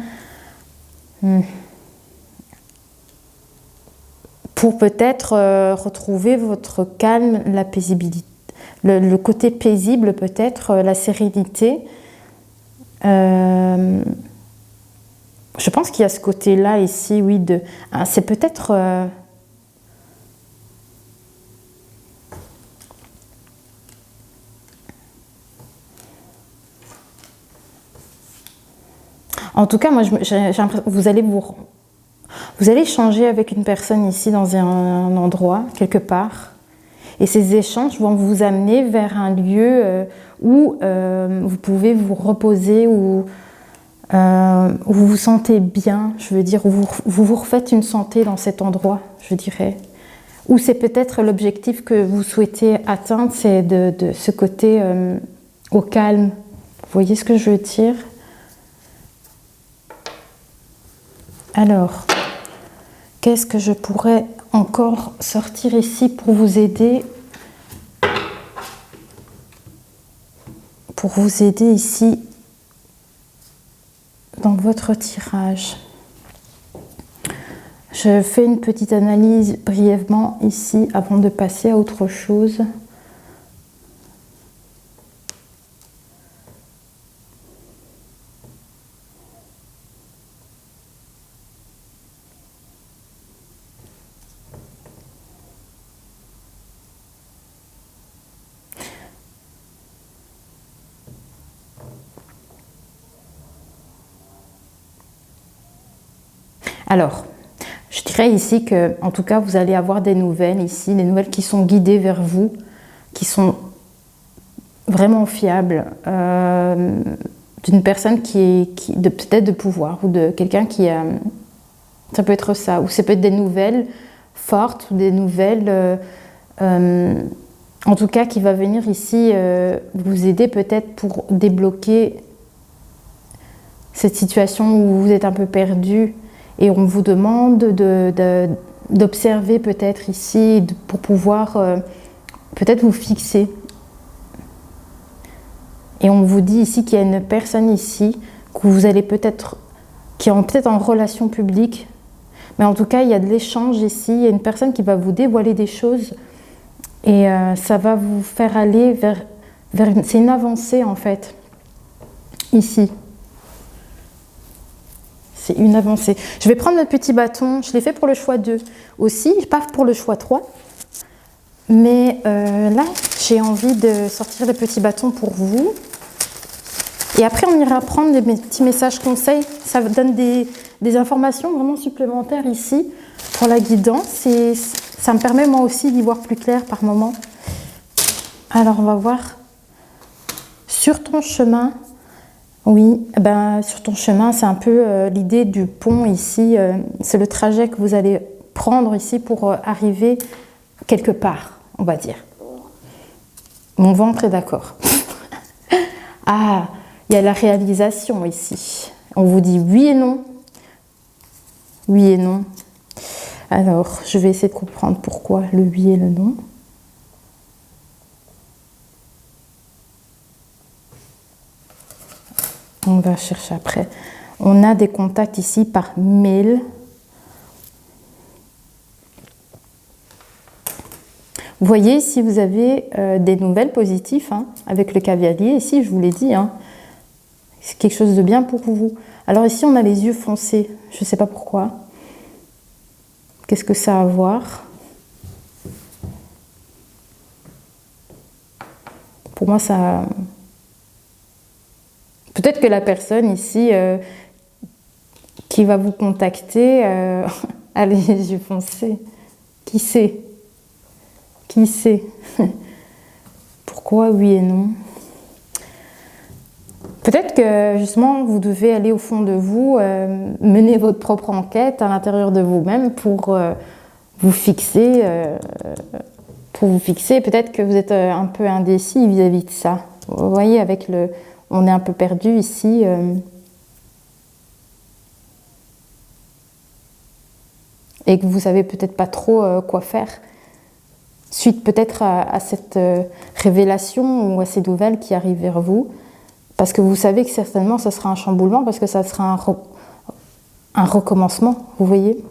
Pour peut-être retrouver votre calme, la paisibilité, le côté paisible peut-être, la sérénité. Je pense qu'il y a ce côté-là ici, oui, c'est peut-être... En tout cas, moi, j'ai l'impression que vous allez échanger avec une personne ici dans un endroit, quelque part. Et ces échanges vont vous amener vers un lieu où vous pouvez vous reposer, où vous vous sentez bien, je veux dire, où vous refaites une santé dans cet endroit, je dirais. Ou c'est peut-être l'objectif que vous souhaitez atteindre, c'est de ce côté au calme. Vous voyez ce que je veux dire? Alors, qu'est-ce que je pourrais encore sortir ici pour vous aider? Pour vous aider ici dans votre tirage. Je fais une petite analyse brièvement ici avant de passer à autre chose. Alors, je dirais ici que, en tout cas, vous allez avoir des nouvelles ici, des nouvelles qui sont guidées vers vous, qui sont vraiment fiables, d'une personne peut-être de pouvoir, ou de quelqu'un qui a... Ça peut être ça, ou ça peut être des nouvelles fortes, ou des nouvelles... en tout cas, qui va venir ici vous aider peut-être pour débloquer cette situation où vous êtes un peu perdu. Et on vous demande d'observer peut-être ici pour pouvoir peut-être vous fixer. Et on vous dit ici qu'il y a une personne ici que vous allez peut-être, qui est peut-être en relation publique, mais en tout cas il y a de l'échange ici. Il y a une personne qui va vous dévoiler des choses et ça va vous faire aller c'est une avancée en fait ici. C'est une avancée. Je vais prendre notre petit bâton. Je l'ai fait pour le choix 2 aussi, pas pour le choix 3. Mais là, j'ai envie de sortir le petit bâton pour vous. Et après, on ira prendre des petits messages conseils. Ça donne des informations vraiment supplémentaires ici pour la guidance. Et ça me permet moi aussi d'y voir plus clair par moment. Alors, on va voir. Sur ton chemin... Oui, sur ton chemin, c'est un peu l'idée du pont ici. C'est le trajet que vous allez prendre ici pour arriver quelque part, on va dire. Mon ventre est d'accord. Ah, il y a la réalisation ici. On vous dit oui et non. Oui et non. Alors, je vais essayer de comprendre pourquoi le oui et le non. On va chercher après. On a des contacts ici par mail. Vous voyez, ici, vous avez des nouvelles positives avec le cavalier. Ici, je vous l'ai dit, c'est quelque chose de bien pour vous. Alors ici, on a les yeux foncés. Je ne sais pas pourquoi. Qu'est-ce que ça a à voir? Pour moi, ça... Peut-être que la personne ici qui va vous contacter a les yeux foncés. Qui sait? Qui sait? Pourquoi oui et non? Peut-être que justement vous devez aller au fond de vous, mener votre propre enquête à l'intérieur de vous-même pour vous fixer. Peut-être que vous êtes un peu indécis vis-à-vis de ça. Vous voyez, on est un peu perdu ici. Et que vous savez peut-être pas trop quoi faire. suite peut-être à cette révélation ou à ces nouvelles qui arrivent vers vous. Parce que vous savez que certainement ce sera un chamboulement, parce que ça sera un recommencement, vous voyez.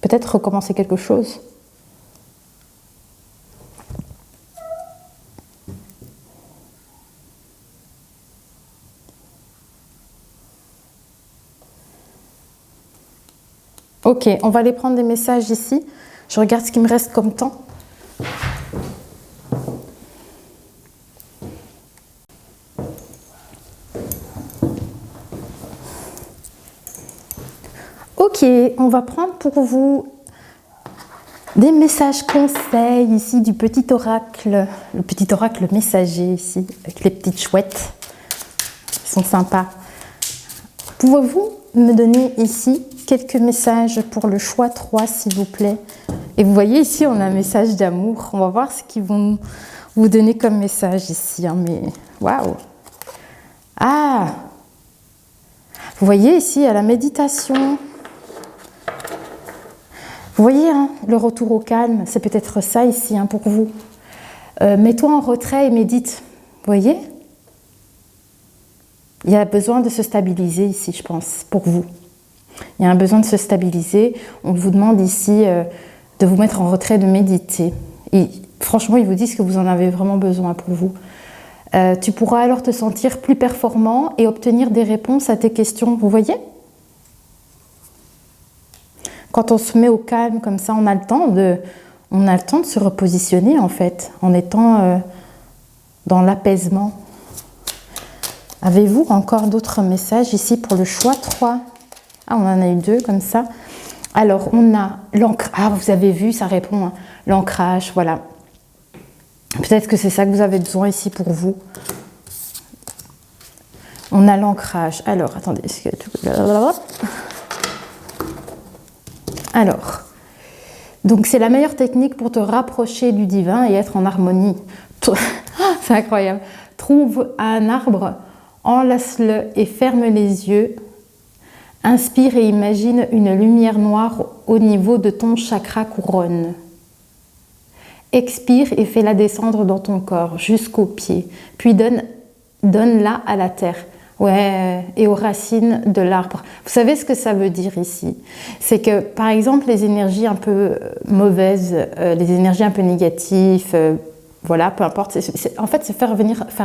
Peut-être recommencer quelque chose. Ok, on va aller prendre des messages ici. Je regarde ce qui me reste comme temps. Ok, on va prendre pour vous des messages conseils ici du petit oracle. Le petit oracle messager ici, avec les petites chouettes. Ils sont sympas. Pouvez-vous me donner ici quelques messages pour le choix 3, s'il vous plaît? Et vous voyez ici, on a un message d'amour. On va voir ce qu'ils vont vous donner comme message ici. Hein, mais waouh! Ah! Vous voyez ici, à la méditation. Vous voyez, hein, le retour au calme, c'est peut-être ça ici hein, pour vous. Mets-toi en retrait et médite. Vous voyez? Il y a besoin de se stabiliser ici, je pense, pour vous. Il y a un besoin de se stabiliser. On vous demande ici de vous mettre en retrait, de méditer. Et franchement, ils vous disent que vous en avez vraiment besoin pour vous. Tu pourras alors te sentir plus performant et obtenir des réponses à tes questions. Vous voyez? Quand on se met au calme comme ça, on a le temps de se repositionner en fait, en étant dans l'apaisement. Avez-vous encore d'autres messages ici pour le choix 3? Ah, on en a eu 2 comme ça. Alors, on a l'ancrage. Ah, vous avez vu, ça répond. Hein. L'ancrage, voilà. Peut-être que c'est ça que vous avez besoin ici pour vous. On a l'ancrage. Alors, attendez. Alors, donc c'est la meilleure technique pour te rapprocher du divin et être en harmonie. C'est incroyable. Trouve un arbre, enlace-le et ferme les yeux. Inspire et imagine une lumière noire au niveau de ton chakra couronne. Expire et fais-la descendre dans ton corps jusqu'aux pieds. Puis donne-la à la terre. Ouais, et aux racines de l'arbre. Vous savez ce que ça veut dire ici? C'est que, par exemple, les énergies un peu mauvaises, les énergies un peu négatives, voilà, peu importe. En fait, c'est faire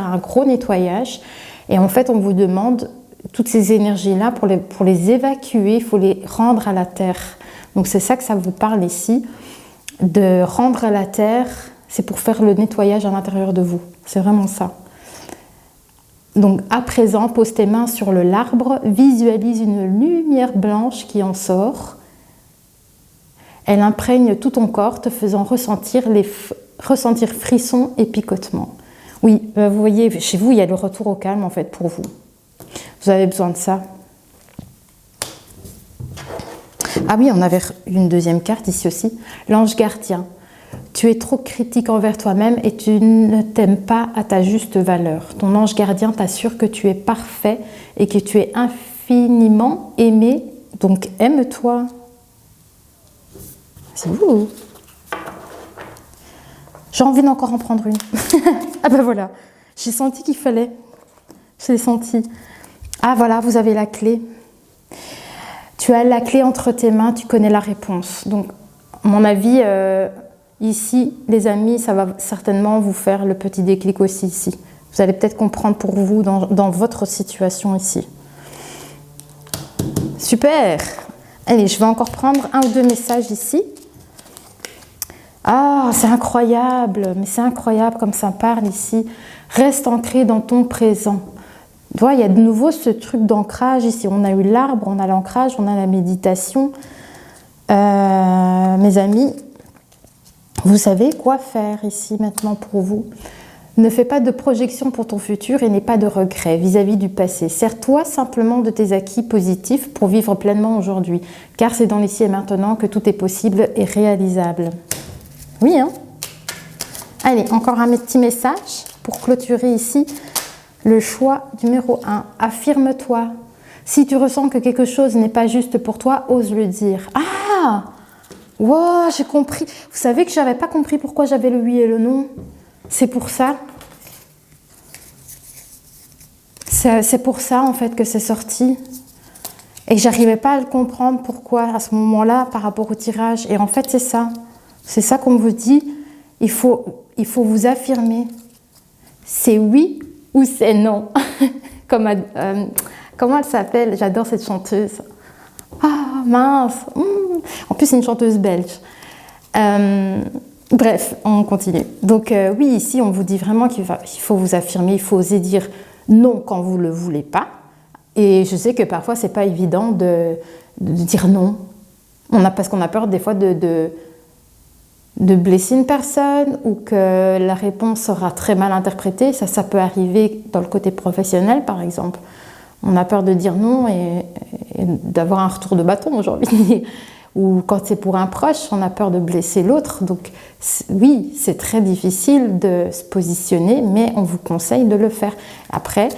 un gros nettoyage. Et en fait, on vous demande toutes ces énergies-là, pour les évacuer, il faut les rendre à la terre. Donc, c'est ça que ça vous parle ici. De rendre à la terre, c'est pour faire le nettoyage à l'intérieur de vous. C'est vraiment ça. Donc, à présent, pose tes mains sur l'arbre, visualise une lumière blanche qui en sort. Elle imprègne tout ton corps, te faisant ressentir frissons et picotements. Oui, vous voyez, chez vous, il y a le retour au calme, en fait, pour vous. Vous avez besoin de ça. Ah oui, on avait une deuxième carte ici aussi. L'ange gardien. Tu es trop critique envers toi-même et tu ne t'aimes pas à ta juste valeur. Ton ange gardien t'assure que tu es parfait et que tu es infiniment aimé. Donc aime-toi. C'est vous. J'ai envie d'encore en prendre une. Ah ben voilà, j'ai senti qu'il fallait. J'ai senti. Ah voilà, vous avez la clé. Tu as la clé entre tes mains, tu connais la réponse. Donc, à mon avis, ici, les amis, ça va certainement vous faire le petit déclic aussi ici. Vous allez peut-être comprendre pour vous dans votre situation ici. Super! Allez, je vais encore prendre 1 ou 2 messages ici. Ah, c'est incroyable, mais c'est incroyable comme ça parle ici. Reste ancré dans ton présent. Tu vois, il y a de nouveau ce truc d'ancrage ici. On a eu l'arbre, on a l'ancrage, on a la méditation. Mes amis, vous savez quoi faire ici maintenant pour vous. Ne fais pas de projection pour ton futur et n'aie pas de regrets vis-à-vis du passé. Sers-toi simplement de tes acquis positifs pour vivre pleinement aujourd'hui. Car c'est dans l'ici et maintenant que tout est possible et réalisable. Oui, hein? Allez, encore un petit message pour clôturer ici. Le choix numéro 1, affirme-toi. Si tu ressens que quelque chose n'est pas juste pour toi, ose le dire. Ah! Wow, j'ai compris. Vous savez que j'avais pas compris pourquoi j'avais le oui et le non. C'est pour ça. C'est pour ça en fait que c'est sorti. Et j'arrivais pas à le comprendre pourquoi à ce moment-là par rapport au tirage. Et en fait c'est ça. C'est ça qu'on vous dit. Il faut vous affirmer. C'est oui ou c'est non. Comment elle s'appelle? J'adore cette chanteuse. Ah mince. En plus c'est une chanteuse belge. Bref, on continue. Donc oui, ici on vous dit vraiment qu'il faut vous affirmer. Il faut oser dire non quand vous ne le voulez pas. Et je sais que parfois c'est pas évident de dire non. Parce qu'on a peur des fois de blesser une personne ou que la réponse sera très mal interprétée. Ça peut arriver dans le côté professionnel par exemple. On a peur de dire non et d'avoir un retour de bâton aujourd'hui. Ou quand c'est pour un proche, on a peur de blesser l'autre. Donc oui, c'est très difficile de se positionner, mais on vous conseille de le faire. Après,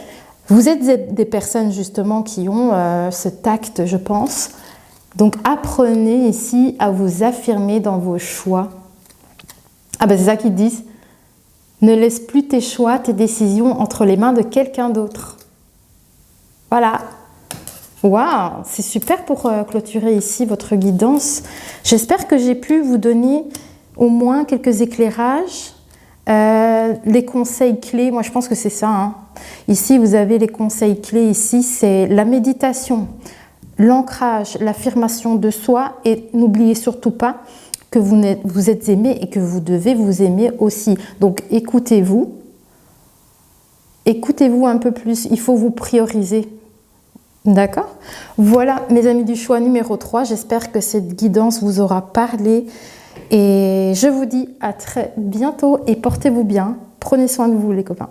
vous êtes des personnes justement qui ont ce tact, je pense. Donc apprenez ici à vous affirmer dans vos choix. Ah ben c'est ça qu'ils disent. Ne laisse plus tes choix, tes décisions entre les mains de quelqu'un d'autre. Voilà. Waouh, c'est super pour clôturer ici votre guidance. J'espère que j'ai pu vous donner au moins quelques éclairages, les conseils clés. Moi, je pense que c'est ça. Hein. Ici, vous avez les conseils clés. Ici, c'est la méditation, l'ancrage, l'affirmation de soi. Et n'oubliez surtout pas que vous êtes aimé et que vous devez vous aimer aussi. Donc, écoutez-vous. Écoutez-vous un peu plus. Il faut vous prioriser. D'accord? Voilà, mes amis du choix numéro 3. J'espère que cette guidance vous aura parlé. Et je vous dis à très bientôt et portez-vous bien. Prenez soin de vous, les copains.